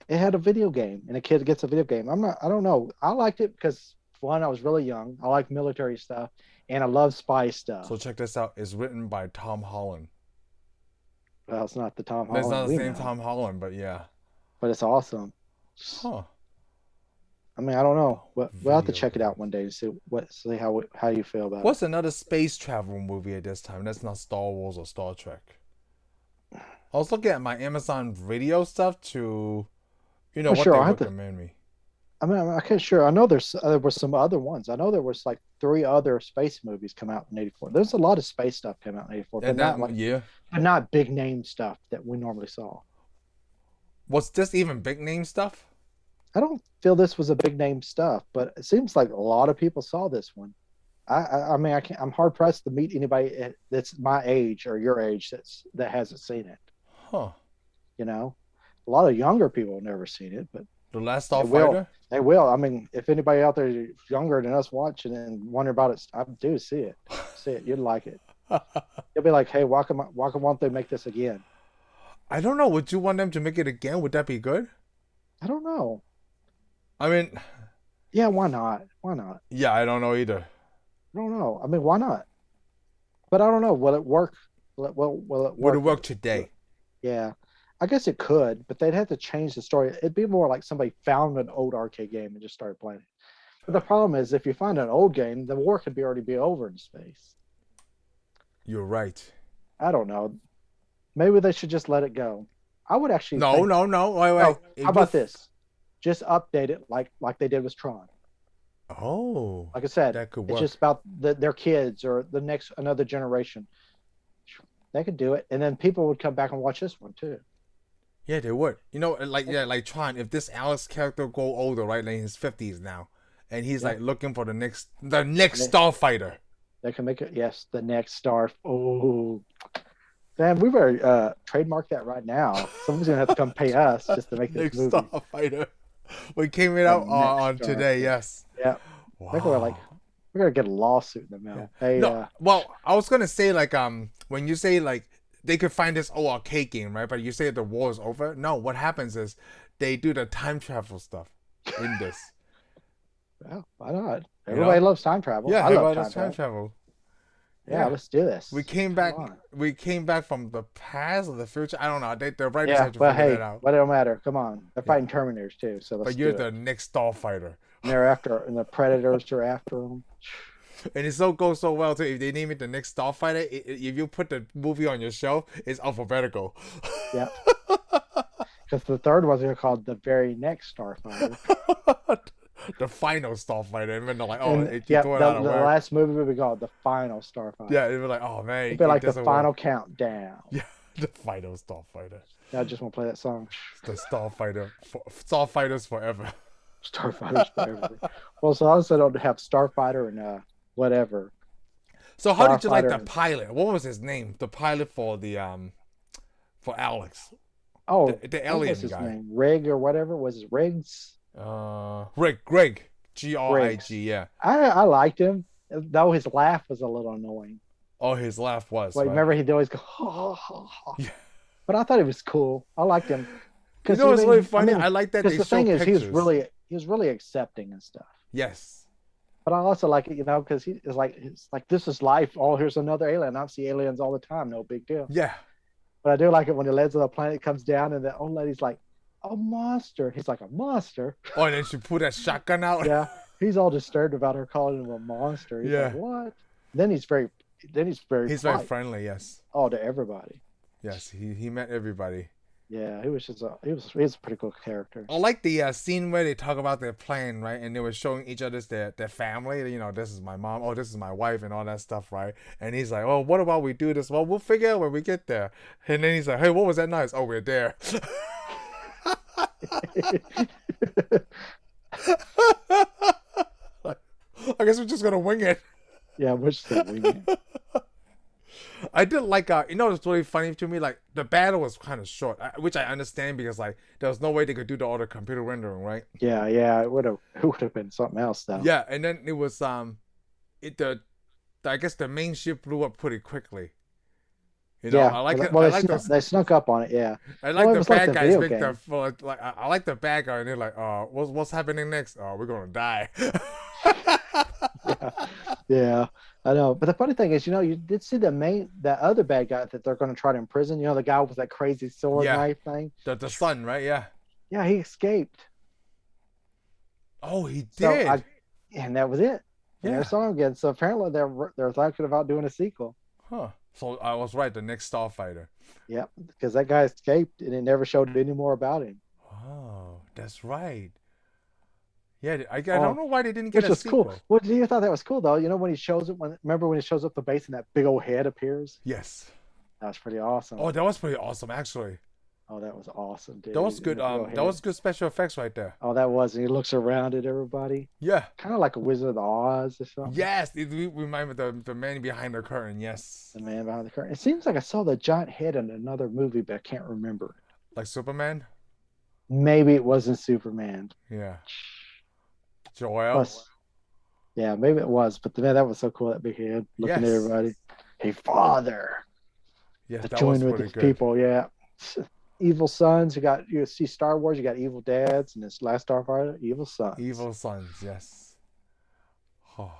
It had a video game, and a kid gets a video game. I don't know. I liked it because, one, I was really young. I like military stuff, and I love spy stuff. So check this out. It's written by Tom Holland. Well, it's not the Tom It's Holland not the we same know, Tom Holland, but yeah. but it's awesome. Huh. I mean, I don't know. We'll have to Video check it out games. one day to see how you feel about it. What's another space travel movie at this time? That's not Star Wars or Star Trek. I was looking at my Amazon video stuff to, For what sure, they I have to. recommend me. I mean, I can't sure. I know there were some other ones. I know there was like 3 other space movies come out in '84. There's a lot of space stuff came out in '84, And that year, but not big name stuff that we normally saw. was this even big name stuff? I don't feel this was a big name stuff, but it seems like a lot of people saw this one. I mean, I'm hard pressed to meet anybody that's my age or your age that hasn't seen it. Huh. You know, a lot of younger people have never seen it, but The Last they will. Starfighter? They will. I mean, if anybody out there is younger than us watching and wonder about it, I do see it. See it. You'd like it. You'll be like, hey, why won't they make this again? I don't know. Would you want them to make it again? Would that be good? I don't know. I mean, Yeah, why not? Why not? yeah, I don't know either. I don't know. I mean, why not? But I don't know. Will it work? Will it Would it work? work today? Yeah, I guess it could, but they'd have to change the story. It'd be more like somebody found an old arcade game and just started playing it. But the problem is, if you find an old game, the war could already be over in space. You're right. I don't know. Maybe they should just let it go. I would actually No, think, no, no. Wait, no, wait. how about this? Just update it like they did with Tron. Oh, Like I said, that could it's work. just about their kids or another generation. They could do it, and then people would come back and watch this one too. Yeah, they would. Like Tron. If this Alex character go older, right, like in his 50s now, and he's Yeah. like looking for the next Starfighter. They can make it. Yes, the next star. Oh, damn! We better trademark that right now. Someone's gonna have to come pay us just to make this Next movie. Starfighter. We came it The out next on today. Starfighter. Yes. Yeah, I think we're Wow. gonna get a lawsuit in the mail. Hey, No, well, I was gonna say like when you say like they could find this old arcade game, right? But you say the war is over. No, what happens is they do the time travel stuff in this. Well, why not? You Everybody know? loves time travel. Yeah, I love everybody time loves time travel. travel. Yeah, let's do this. We came Come back. on. We came back from the past or the future. I don't know. The writers Yeah, have to well, figure hey, that out. but it don't matter. Come on. They're Yeah. fighting Terminators too, so let's But you're do the it. next Starfighter, And they're after, and the Predators are after them. and it so goes so well too. If they name it the next Starfighter, if you put the movie on your shelf, it's alphabetical. Yeah. Because the third one's called The Very Next Starfighter. The final Starfighter, and then they're like, oh, And it yeah, throw it the out of work. last movie would be called The Final Starfighter. Yeah, it'd be like, oh man, It'd be like the doesn't final work. countdown. Yeah, the final Starfighter, I just want to play that song. the Starfighters forever. Starfighters forever. Well, so I also don't have Starfighter and whatever. So how did you like Starfighter the and- pilot? What was his name? The pilot for the for Alex. Oh, The what alien was his guy. name? Rig or whatever. Was it Riggs? Greg, Grigg, yeah. I liked him, though his laugh was a little annoying. Oh, his laugh was. Like, right? remember he'd always go, ha, ha, ha. Yeah. But I thought it was cool. I liked him. You know what's really funny? I like that because they the show thing is, pictures. he was really accepting and stuff. Yes. But I also like it, because it's like this is life. Oh, here's another alien. I see aliens all the time. No big deal. Yeah. But I do like it when the legs of the planet comes down and the old lady's like, a monster. He's like, a monster. Oh, and then she pulled that shotgun out. Yeah. He's all disturbed about her calling him a monster. He's Yeah. like, what? Then he's very He's very polite. friendly. Yes. Oh, to everybody. Yes. He met everybody. Yeah, he was a pretty cool character. I like the scene where they talk about their plan, right? And they were showing each other their family. You know, this is my mom. Oh, this is my wife, and all that stuff, right? And he's like, oh, what about we do this? Well, we'll figure out when we get there. And then he's like, hey, what was that noise? Oh, we're there. I guess we're just gonna wing it. Yeah, which thing? I did like you know what's really funny to me, like the battle was kind of short, which I understand because like there was no way they could do all the computer rendering, right? Yeah, it would have been something else though. Yeah, and then it was I guess the main ship blew up pretty quickly. You know, Yeah, I like it. well, I like those. they snuck up on it. Yeah, I like well, it the was like bad the guys video make game. I like the bad guy, and they're like, what's happening next? Oh, we're gonna die. Yeah, I know. But the funny thing is, you did see that other bad guy that they're going to try to imprison. You know, the guy with that crazy sword Yeah. knife thing. the son, right? Yeah. Yeah, he escaped. Oh, he So did. and that was it. Yeah. Never saw him again. So apparently they're thinking about doing a sequel. Huh. So I was right. The next Starfighter. Yeah, because that guy escaped and it never showed any more about him. Oh, that's right. Yeah, I don't know why they didn't get Which a was sequel. cool. Well, you thought that was cool though. You know when he shows up remember when he shows up the base and that big old head appears? Yes. That was pretty awesome. Oh, that was pretty awesome, actually. Oh, that was awesome, dude. That was And good. the big old That head. was good special effects right there. Oh, that was. And he looks around at everybody. Yeah. Kind of like a Wizard of Oz or something. Yes, it reminded the man behind the curtain. Yes. The man behind the curtain. It seems like I saw the giant head in another movie, but I can't remember. Like Superman. Maybe it wasn't Superman. Yeah. Joel. Plus, yeah, maybe it was. But man, that was so cool. That big head looking at Yes. everybody. Hey, father. Yes, To that was join with pretty his good. people. Yeah. Evil sons. You see Star Wars. You got evil dads, and this Last Starfighter, evil sons. Evil sons. Yes. Oh.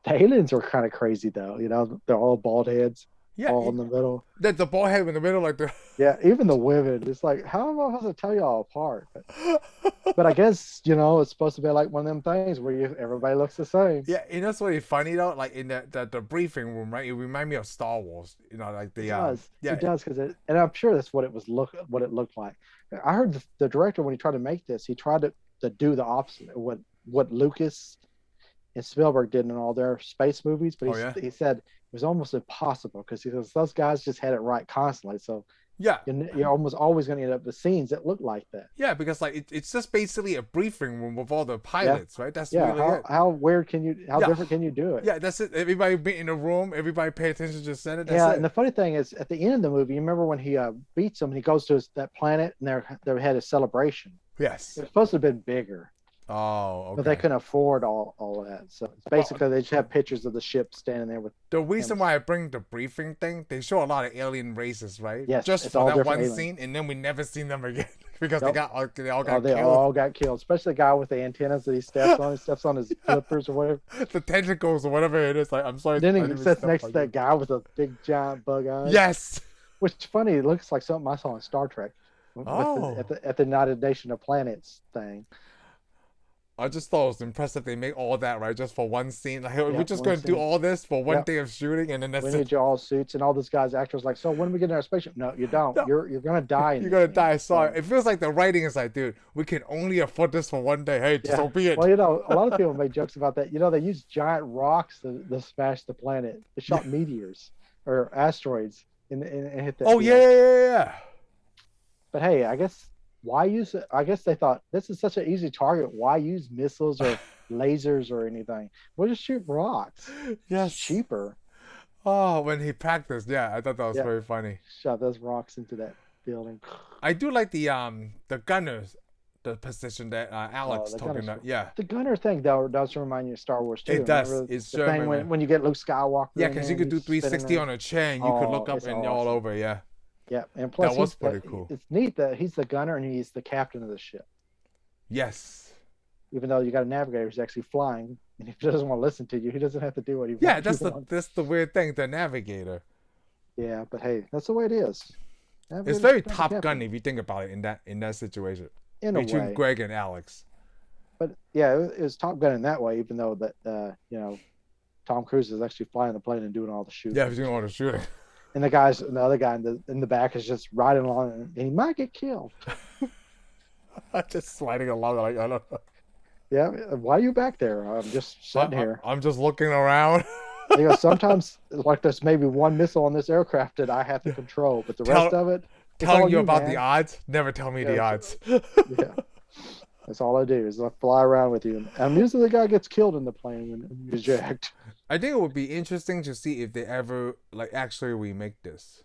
The aliens were kind of crazy though. They're all bald heads, Yeah. all in the middle. The ball head in the middle, like the. Yeah, even the women. It's like, how am I supposed to tell y'all apart? But I guess it's supposed to be like one of them things where everybody looks the same. Yeah, what's really funny though, like in the briefing room, right? It reminded me of Star Wars. Like the It does. yeah. It does and I'm sure that's what it looked like. I heard the director when he tried to make this, he tried to do the opposite of what Lucas and Spielberg did in all their space movies, but he said it was almost impossible because he says those guys just had it right constantly. So Yeah. you're almost always going to end up with scenes that look like that. Yeah, because like it's just basically a briefing room with all the pilots, right? That's really it. How weird how different can you do it? Yeah, that's it. Everybody be in a room. Everybody pay attention to the center. That's Yeah, it. and the funny thing is, at the end of the movie, you remember when he beats him and he goes to that planet and they had a celebration. Yes. It was supposed to have been bigger. Oh, but they okay. couldn't afford all that. So it's Well, basically they just have pictures of the ship standing there with the him. reason why I bring the briefing thing, they show a lot of alien races, right? Yes, Just it's for all that different one aliens. scene, and then we never seen them again because Yep. they all Oh, got they killed. all got killed, especially the guy with the antennas that he steps on. He steps on his flippers or whatever. The tentacles or whatever it is. Like, I'm sorry, Then I he didn't even sits step next to on that you. guy with the big giant bug eyes. Yes. Which is funny. It looks like something I saw in Star Trek with Oh. at the United Nation of Planets thing. I just thought it was impressive they make all that, right? Just for one scene. Like, hey, we're Yep, just one going to do scene. all this for one Yep, day of shooting, and then we that's it. need you all suits and all this guy's actors like. So when we get in our spaceship? No, you don't. No, You're gonna die in you're this going to scene. die. Sorry. So It feels like the writing is like, dude, we can only afford this for one day. Hey, just yeah. so be Well, it. a lot of people make jokes about that. They use giant rocks to smash the planet. They Yeah. shot meteors or asteroids and hit that Oh, yeah, deal. yeah, yeah, yeah. But hey, I guess why use it? I guess they thought this is such an easy target. Why use missiles or lasers or anything? We'll just shoot rocks. It's Yes. cheaper. Oh, when he practiced, yeah, I thought that was Yeah, very funny. shove those rocks into that building. I do like the gunners, the position that Oh, Alex the talking gunner, about. Yeah, the gunner thing though does remind you of Star Wars too. it does. Remember It's the thing Sherman, man. when you get Luke Skywalker Yeah, in because there you and could do he's spinning 360 around? on a chair and you could Oh, look up it's and all awesome. over. Yeah, Yeah, and plus that was pretty cool. it's neat that he's the gunner and he's the captain of the ship. Yes. Even though you got a navigator who's actually flying, and if he doesn't want to listen to you, he doesn't have to do what Yeah, you want. that's the weird thing. The navigator. Yeah, but hey, that's the way it is. It's Navigator's very not the Top Gun captain if you think about it in that situation in a between way. Greg and Alex. But yeah, it was Top Gun in that way, even though that Tom Cruise is actually flying the plane and doing all the shooting. Yeah, he's doing all the shooting. And the other guy in the back is just riding along, and he might get killed. Just sliding along like I don't know. Yeah, why are you back there? I'm just sitting here. I'm just looking around. Sometimes like there's maybe one missile on this aircraft that I have to control, but the rest Tell of it, it's telling all you you, about the man. odds. Never tell me the Yeah, odds. yeah. That's all I do is I fly around with you. And usually the guy gets killed in the plane when you eject. I think it would be interesting to see if they ever like actually remake this.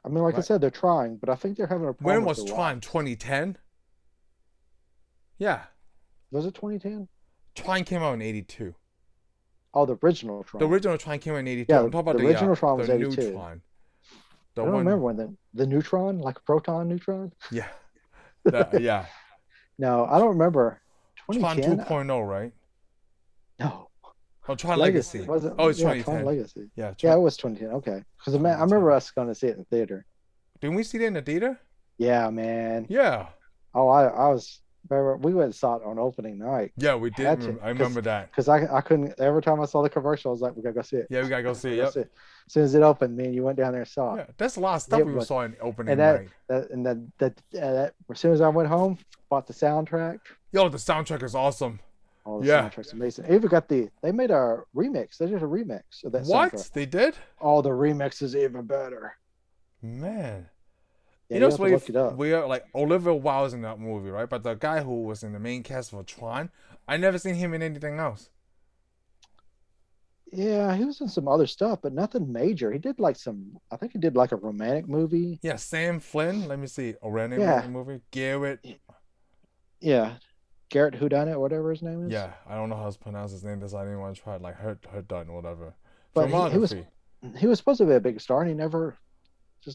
I mean, like I Right? said, they're trying, but I think they're having a When problem with was the Tron? rocks. 2010? Yeah. Was it 2010? Tron came out in 82. Oh, the original The Tron. original Tron came out in 82. Yeah, I'm talking about the original Tron the was new 82. Tron. I The don't remember one when the neutron, like a proton neutron. yeah. Yeah. No, I don't remember. Tron 2010? 2.0, right? No, Oh, Tron Legacy Legacy. wasn't. Oh, it's Yeah, Tron 2010. Legacy. Yeah, Yeah, Tron it was 2010. Okay, because I 2010. remember us going to see it in the theater. Didn't we see it in the theater? Yeah, man. Yeah. Oh, I was. Remember, we went and saw it on opening night. Yeah, we Had did. to, I remember that. because I couldn't. Every time I saw the commercial, I was like, we gotta go see it. Yeah, we gotta go see it. Go Yep. see it. As soon as it opened, me and you went down there and saw it. Yeah, that's a lot of stuff It we was, saw in opening and night. as soon as I went home, bought the soundtrack. Yo, the soundtrack is awesome. Oh, the Yeah. soundtrack's amazing. They even got they made a remix. They did a remix of that What? soundtrack. They did? Oh, the remix is even better. Man. Yeah, You know, you it's have to look it up. we are like Olivia Wilde's in that movie, right? But the guy who was in the main cast for Tron, I never seen him in anything else. Yeah, he was in some other stuff, but nothing major. He did like I think he did like a romantic movie. Yeah, Sam Flynn. Let me see. A random Yeah. movie. Garrett. Yeah, Garrett Whodunit, whatever his name is. Yeah, I don't know how to pronounce his name. That's why I didn't want to try it. Like her done or whatever. But Filmography. he was supposed to be a big star, and he never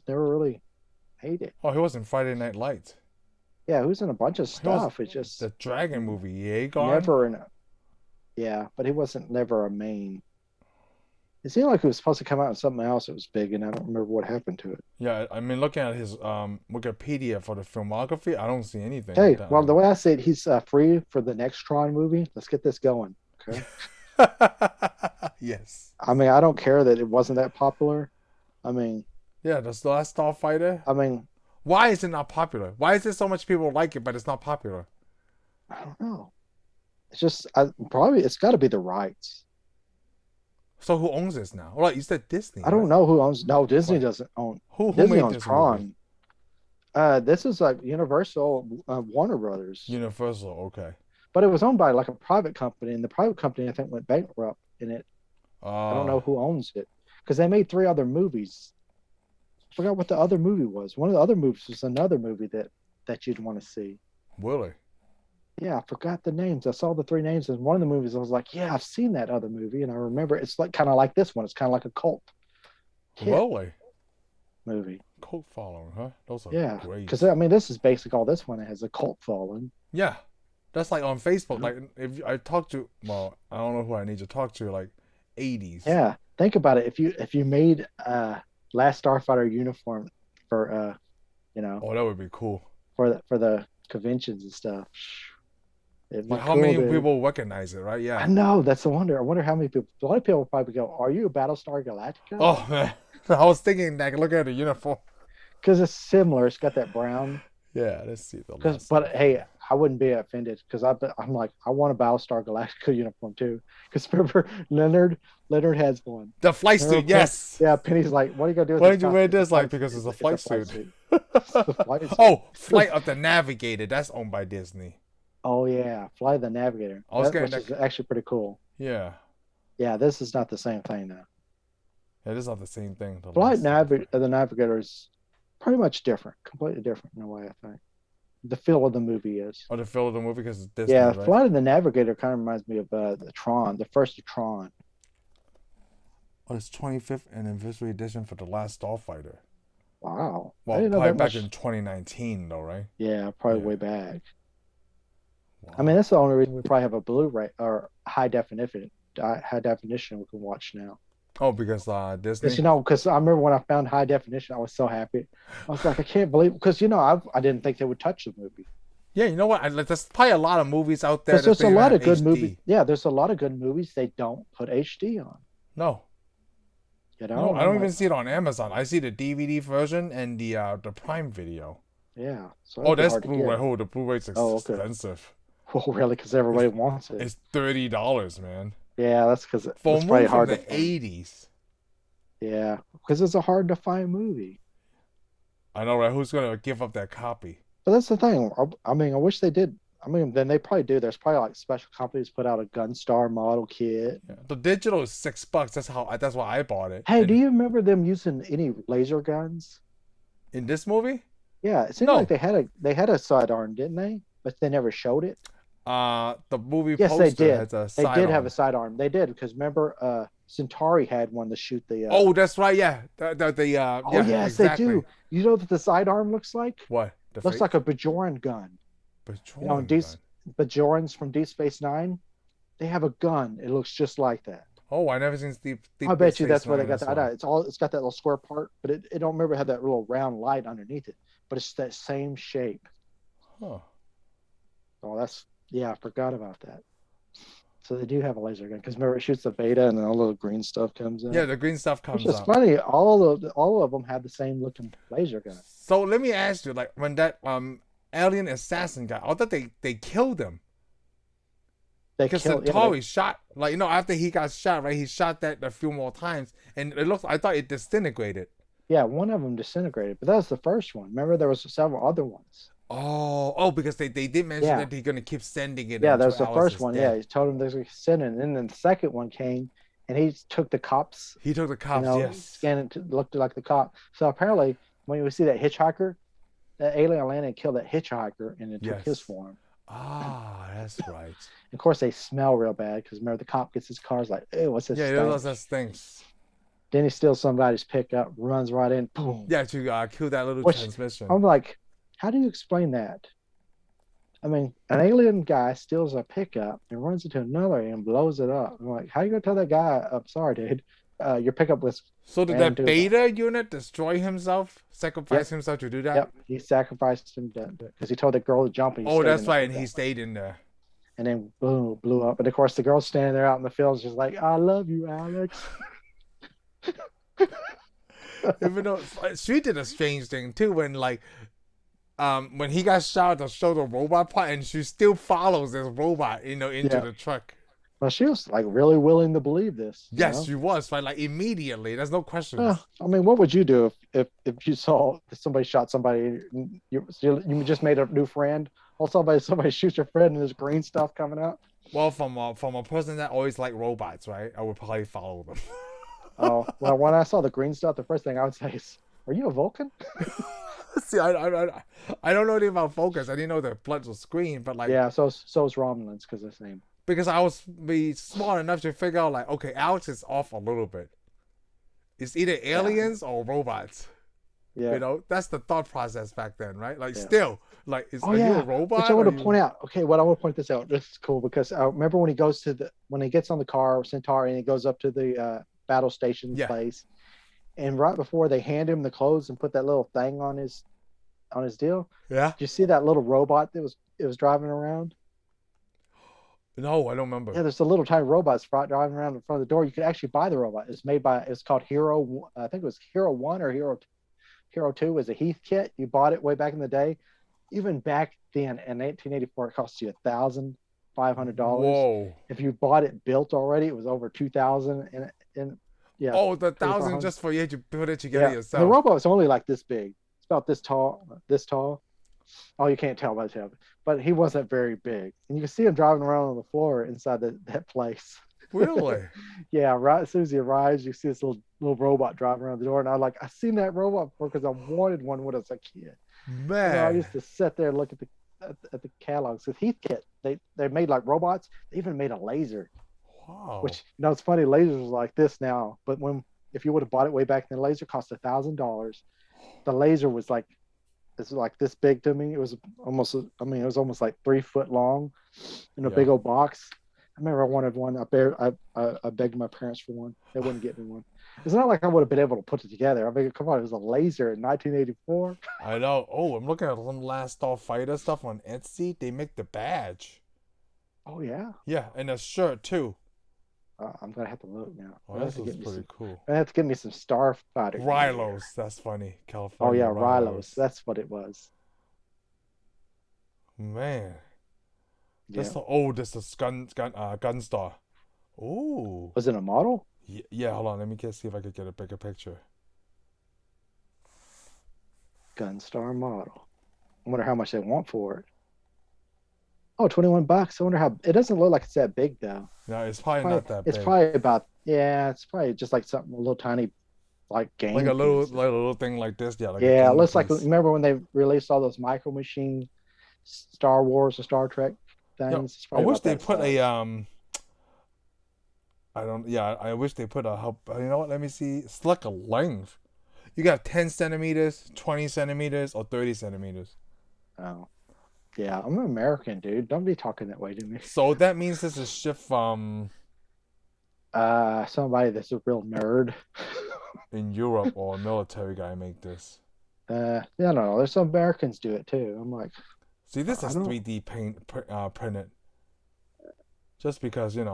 really made it. Oh, he was in Friday Night Lights. Yeah, he was in a bunch of stuff. It's just The Dragon movie. Yeagon. never in a. Yeah, but he wasn't never a main. It seemed like he was supposed to come out in something else that was big, and I don't remember what happened to it. Yeah, I mean, looking at his Wikipedia for the filmography, I don't see anything. Hey, Like well, the way I see it, he's free for the next Tron movie. Let's get this going. Okay. that. Yes. I mean, I don't care that it wasn't that popular. I mean, Yeah, the Last Starfighter. I mean, Why is it not popular? Why is there so much people like it, but it's not popular? I don't know. It's just probably it's got to be the rights. So who owns this now? Well, like you said Disney. I don't right? know who owns. No, Disney What? doesn't own. Who Disney made owns this Tron. movie? This is like Universal, Warner Brothers, Universal. Okay. but it was owned by like a private company, and the private company I think went bankrupt. In it, I don't know who owns it because they made 3 other movies. I forgot what the other movie was. One of the other movies was another movie that you'd want to see. Really? Yeah, I forgot the names. I saw the three names in one of the movies. I was like, yeah, I've seen that other movie, and I remember it's like kind of like this one. It's kind of like a cult hit Really? movie. Cult following, huh? Those are Yeah, because great. I mean, this is basic. All this one has a cult following. Yeah. That's like on Facebook. Mhm. Like if I talk to, well, I don't know who I need to talk to, like 80s. Yeah, think about it. If you made Last Starfighter uniform for you know Oh, that would be cool. for the conventions and stuff, it'd be Like how cool, many dude. people recognize it, right? I Yeah. know that's the wonder. I wonder how many people. A lot of people probably go, "Are you a Battlestar Galactica?" Oh man. I was thinking like look at the uniform. Because it's similar. It's got that brown. Yeah, let's see the Because, last but hey, Starfighter. I wouldn't be offended because I'm like, I want a Battlestar Galactica uniform too. Because remember, Leonard has one. The flight Remember, suit, yes. yeah, Penny's like, what are you gonna do with Why this did you wear costume? It's a this? Like flight suit. because it's a It's a flight flight suit. suit. It's the flight suit. Oh, Flight of the Navigator. That's owned by Disney. Oh yeah, Fly the Navigator. I was That getting which that. is actually pretty cool. Yeah. Yeah, this is not the same thing though. Yeah, this is not the same thing. The Flight last Navi Starfighter. the Navigator is pretty much different, completely different in a way. I think the feel of the movie is. Oh, the feel of the movie because it's Disney, Yeah, right? Flight of the Navigator kind of reminds me of the Tron, the first Tron. Oh, it's 25th anniversary edition for the Last Starfighter. Wow, I Well, didn't know probably that back much. in 2019 though, right? Yeah, probably Yeah. way back. I mean, Wow. that's the only reason we probably have a Blu-ray or high definition we can watch now. Oh, because Because Disney. because I remember when I found high definition, I was so happy. I was like, I can't believe because I didn't think they would touch the movie. Yeah, you know what? There's probably a lot of movies out there Because that there's they a even lot have of good movies. HD. Yeah, there's a lot of good movies they don't put HD on. No, no, And I I'm don't like, even see it on Amazon. I see the DVD version and the Prime Video. yeah, so Oh, it'd be that's hard to Blu-ray. get. Oh, the Blu-ray's Oh, okay. expensive. Well, really, because It's everybody wants it. it's $30, man, Yeah, that's because for a that's probably movie from hard to the find. '80s. Yeah, because it's a hard to find movie. I know, right? Who's gonna give up that copy? But that's the thing. I mean, I wish they did. I mean, then they probably do. There's probably like special companies put out a Gunstar model kit. Yeah. The digital is $6. That's why I bought it. Hey, do And you remember them using any laser guns? in this movie, Yeah, it seemed like no. they had a sidearm, didn't they? But they never showed it. The movie Yes, they poster did. has a They did have a sidearm. sidearm. They did because remember, Centauri had one to shoot the. Oh, that's right. Yeah, Oh yeah, yes, they exactly. do. You know what the sidearm looks like? What the Looks fake like a Bajoran gun. Patrolling D gun? Bajorans from Deep Space Nine, they have a gun. It looks just like that. Oh, I never seen I Deep bet you Space that's where they Nine. got That's that. I why. know it's got that little square part, but it don't remember had that little round light underneath it. But it's that same shape. Huh. Oh, yeah, I forgot about that. So they do have a laser gun because remember it shoots the beta and then all the little green stuff comes Yeah, out. the green stuff Which comes is up. funny. All of them have the same looking laser gun. So let me ask you, like when that alien assassin guy, I thought they killed him They because kill, yeah, Centauri shot, like after he got shot, right? He shot that a few more times, and it looks. I thought it disintegrated. yeah. One of them disintegrated, but that was the first one. Remember there was several other ones. Oh, because they did mention Yeah, that he's gonna keep sending it yeah. That until was the Alice first is one. Yeah, dead. he told him there's a sin, and then the second one came, and he took the cops. He took the cops. Yes. Scanned it, looked like the cop. So apparently, when you see that hitchhiker, that alien landed and killed that hitchhiker, and it took his Yes. form. Ah, that's right. Of course, they smell real bad because remember the cop gets his car, is like, "Ew, what's this Yeah, stank?" those things. Then he steals somebody's pickup, runs right in, boom. Yeah, to kill that little Which transmission. I'm like, how do you explain that? I mean, an alien guy steals a pickup and runs into another and blows it up. I'm like, how you gonna tell that guy, I'm sorry, dude, your pickup was So did ran that into a beta unit destroy himself, Yep, sacrifice himself to do that? yep. He sacrificed him because he told the girl to jump and he Oh, stayed in that's the right, and he pickup. stayed in there. And then boom, blew up. And of course, the girl's standing there out in the field, just like, I love you, Alex. Even though she did a strange thing too, when he got shot to show the robot part, and she still follows this robot, into Yeah. the truck. Well, she was like really willing to believe this. Yes, she was, right? Like immediately. There's no questions. I mean, what would you do if you saw somebody shot somebody? You just made a new friend. All somebody shoots your friend and there's green stuff coming out. Well, from a person that always liked robots, right? I would probably follow them. Oh well, when I saw the green stuff, the first thing I would say is, "Are you a Vulcan?" See, I don't know anything about focus. I didn't know the blood was green, but like Yeah, so is Romulans because the same. because I was be smart enough to figure out like, okay, Alex is off a little bit. It's either Yeah, aliens or robots. yeah, That's the thought process back then, right? Like yeah. still, like, Oh are you a yeah, which robot? I Or want are to point you out. Okay, what I want to point this out. This is cool because I remember when he goes to the when he gets on the car Centauri and he goes up to the battle station yeah. place, and right before they hand him the clothes and put that little thing on his deal, Yeah? did you see that little robot that was driving around? No, I don't remember. Yeah, there's a little tiny robot driving around in front of the door. You could actually buy the robot. It's called Hero. I think it was Hero One or Hero Two was a Heath kit. You bought it way back in the day. Even back then in 1984, it cost you $1,500. Whoa. If you bought it built already, it was over 2,000. And yeah, Oh, the thousand 2,400. just for you to put it together Yeah, and the yourself. robot was only like this big. It's about this tall. This tall. Oh, you can't tell by the tail, but he wasn't very big, and you can see him driving around on the floor inside that place. Really? Yeah, right as soon as he arrives, you see this little robot driving around the door, and I seen that robot before because I wanted one when I was a kid. I Man. used to sit there and look at the catalogs with Heathkit. They made like robots. They even made a laser, Wow. which it's funny. Lasers are like this now, but if you would have bought it way back then, the laser cost $1,000. The laser was like it's like this big to me. It was almost it was almost like 3 foot long in a Yeah. big old box. I remember I wanted one. I begged my parents for one. They wouldn't get me one. It's not like I would have been able to put it together. I mean, come on, it was a laser in 1984. I know. Oh, I'm looking at some Last Starfighter stuff on Etsy. They make the badge. Oh yeah. Yeah, and a shirt too. I'm gonna have to look now. Oh, this is pretty cool. I have to get me some Starfighter gear. Rylos, that's funny. Oh California yeah, Rylos. That's what it was. Man. Yeah. This is Gunstar. Ooh. Was it a model? Yeah, hold on. Let me see if I could get a bigger picture. Gunstar model. I wonder how much they want for it. Oh, $21. I wonder how. It doesn't look like it's that big though. No, it's probably not that big. It's probably about it's probably just like something a little tiny, like game. Like a piece. little thing like this. Yeah. Like Yeah, a it looks like piece. remember when they released all those Micro Machine Star Wars or Star Trek things? I wish they put a I don't. Yeah, I wish they put a help. You know what? Let me see. It's like a length. You got 10 centimeters, 20 centimeters, or 30 centimeters. Oh, yeah. I'm an American, dude. Don't be talking that way to me. So that means this is shipped from Somebody that's a real nerd. in Europe or a military guy make this. No. There's some Americans do it too. I'm like, See, this is 3D printed. Just because, yeah,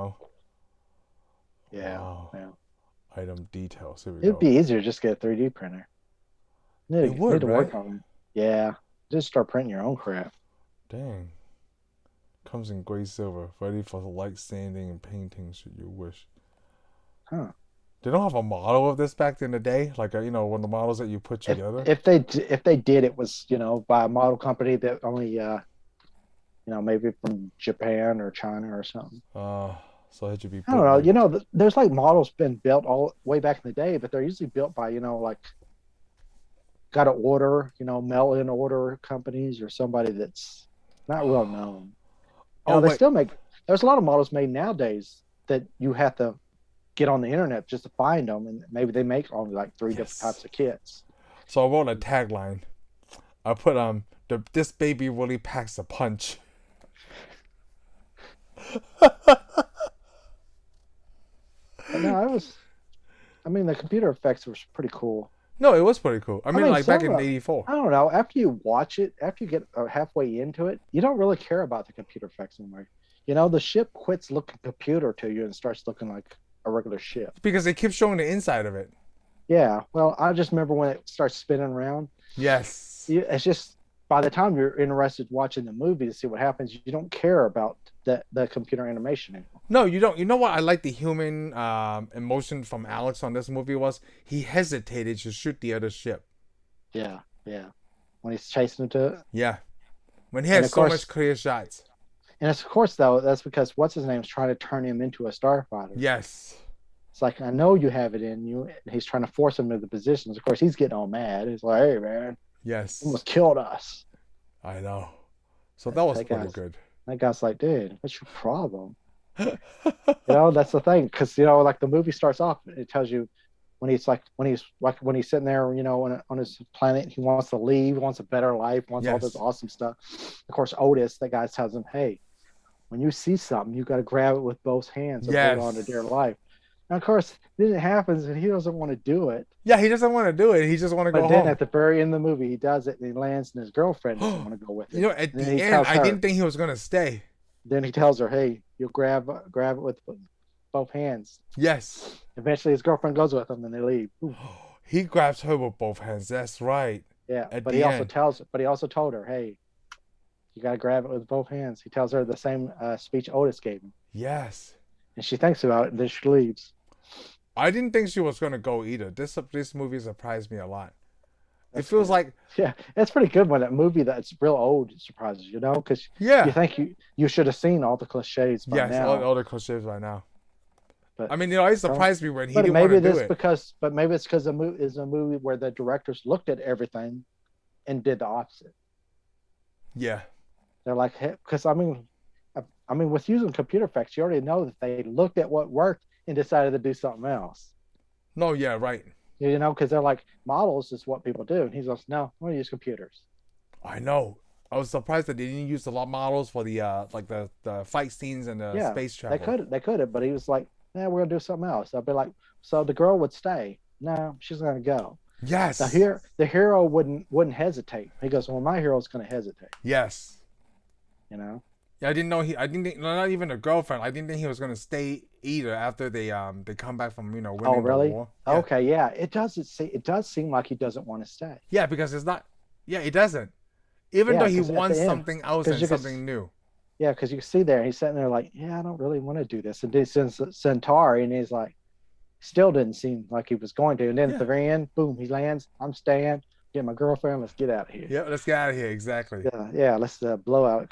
Wow. yeah. Item details. Here we It'd go. be easier to just get a 3D printer. It would, need to work right? on it. Yeah, just start printing your own crap. Dang. Comes in gray silver, ready for light sanding and painting should you wish. Huh. They don't have a model of this back in the day, like one of the models that you put together. If they did, it was by a model company that only maybe from Japan or China or something. So it should be. I don't know. There's like models been built all way back in the day, but they're usually built by like got to order, mail in order companies or somebody that's not well known. They still make. There's a lot of models made nowadays that you have to get on the internet just to find them, and maybe they make only like 3 different types of kits. So I wrote a tagline. I put this baby really packs a punch. No, the computer effects were pretty cool. No, it was pretty cool. I mean like back in '84. I don't know. After you watch it, after you get halfway into it, you don't really care about the computer effects anymore. The ship quits looking computer to you and starts looking like a regular ship. Because they keep showing the inside of it. Yeah. Well, I just remember when it starts spinning around. Yes. It's just by the time you're interested watching the movie to see what happens, you don't care about the computer animation anymore. No, you don't. You know what I like the human emotion from Alex on this movie was? He hesitated to shoot the other ship. Yeah. When he's chasing into it. Yeah. When he had so much clear shots. And of course, though, that's because what's his name's trying to turn him into a starfighter. Yes. It's like, I know you have it in you. And he's trying to force him into the positions. Of course, he's getting all mad. He's like, hey, man. Yes. Almost killed us. I know. So that was That pretty guy's good. that guy's like, dude, what's your problem? That's the thing, because like the movie starts off, it tells you when he's sitting there, on his planet, he wants to leave, wants a better life, wants all this Yes. awesome stuff. Of course, Otis, that guy tells him, hey, when you see something, you got to grab it with both hands and hold on to dear Yes. life. And of course, then it happens, and he doesn't want to do it. Yeah, he doesn't want to do it. He just want to go But then home. at the very end of the movie, he does it, and he lands, and his girlfriend doesn't want to go with You him. know, at And then the he end, tells I her, didn't think he was gonna stay. then he tells her, hey, you'll grab it with both hands. Yes. Eventually, his girlfriend goes with him, and they leave. Ooh. He grabs her with both hands. That's right. Yeah, At but the end. he also told her, hey, you got to grab it with both hands. He tells her the same speech Otis gave him, Yes. and she thinks about it, and then she leaves. I didn't think she was gonna go either. This movie surprised me a lot. It That's feels good. like Yeah, it's pretty good when a movie that's real old surprises you, because you yeah. think you should have seen all the cliches by Yes, now, all the cliches right now. but I mean, it surprised me when he but didn't want maybe to do it. maybe it's because the movie is a movie where the directors looked at everything and did the opposite. Yeah. They're like, because with using computer effects, you already know that they looked at what worked and decided to do something else. No, yeah, right. Because they're like, models is what people do, and he goes, no, I'm gonna use computers. I know. I was surprised that they didn't use a lot of models for the like the fight scenes and the Yeah, space travel. they could have, but he was like, yeah, we're gonna do something else. I'd be like, so the girl would stay. No, she's gonna go. Yes. The hero wouldn't hesitate. He goes, well, my hero's gonna hesitate. Yes. You know. Yeah, I didn't know he. I didn't think not even a girlfriend. I didn't think he was gonna stay either after they come back from Oh, winning the really? war. Yeah. Okay, yeah. It does seem like he doesn't want to stay. Yeah, because it's not. Yeah, it doesn't. Even Yeah, though he 'cause at wants the end, something else 'cause and you can something new. Yeah, because you can see there, he's sitting there like, yeah, I don't really want to do this. And then he sends Centauri, and he's like, still didn't seem like he was going to. And then at Yeah. the very end, boom, he lands. I'm staying. Get my girlfriend. Let's get out of here. Yeah, let's get out of here. Exactly. Yeah. Let's blow out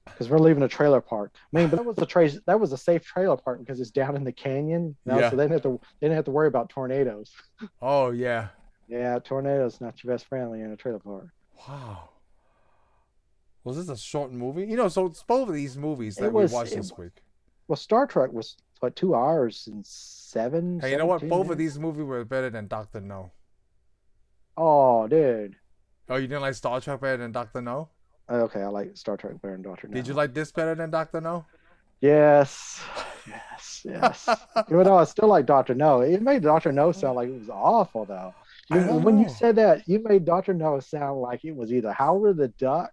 because we're leaving a trailer park. I mean, but that was a safe trailer park because it's down in the canyon. Yeah. So they didn't have to worry about tornadoes. Oh yeah. Yeah, tornadoes not your best friend when you're in a trailer park. Wow. Was this a short movie? So it's both of these movies that we watched this week. Well, Star Trek was 2 hours and 7. Hey, you know what? 17 Both of minutes? these movies were better than Doctor No. Oh, dude. Oh, you didn't like Star Trek better than Doctor No? Okay, I like Star Trek better than Doctor No. Did you like this better than Doctor No? Yes. Even though I still like Doctor No, it made Doctor No sound like it was awful, though. When you said that, you made Doctor No sound like it was either Howard the Duck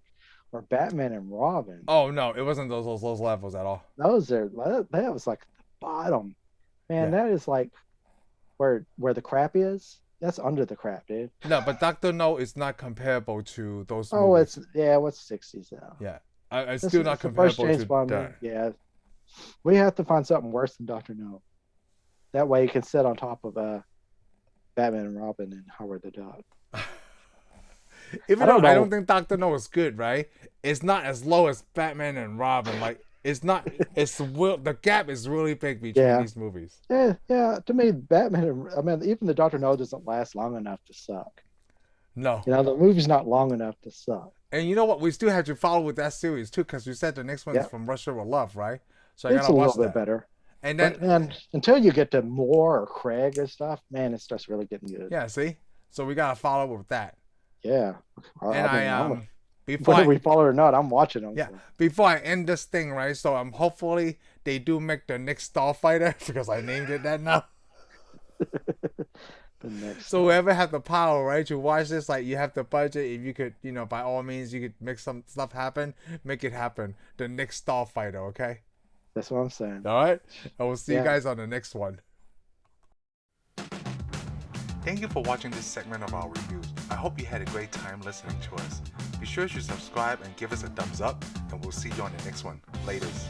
or Batman and Robin. Oh no, it wasn't those levels at all. That was like the bottom. Man, Yeah. that is like where the crap is. That's under the crap, dude. No, but Doctor No is not comparable to those Oh, movies. what's 60s now? Yeah. It's still not It's the first comparable James to Bond that. movie. Yeah. We have to find something worse than Doctor No. That way you can sit on top of Batman and Robin and Howard the Duck. Even I though don't I know. don't think Doctor No is good, right? It's not as low as Batman and Robin. Like it's not. The gap is really big between these movies. Yeah. To me, even the Doctor No doesn't last long enough to suck. No. The movie's not long enough to suck. And you know what? We still have to follow with that series too, because you said the next one is from Russia with Love, right? So I It's gotta a watch little bit that. better. And then, and until you get to Moore or Craig and stuff, man, it starts really getting good. yeah, see. So we gotta follow with that. Yeah. And whether we follow or not, I'm watching them. Yeah. So. Before I end this thing, right? So hopefully they do make the next Starfighter because I named it that now. So whoever had the power, right, to watch this, like you have the budget. If you could, by all means, you could make some stuff happen. Make it happen. The next Starfighter, okay? That's what I'm saying. All right. I will see you guys on the next one. Thank you for watching this segment of our reviews. I hope you had a great time listening to us. Be sure to subscribe and give us a thumbs up, and we'll see you on the next one. Laters.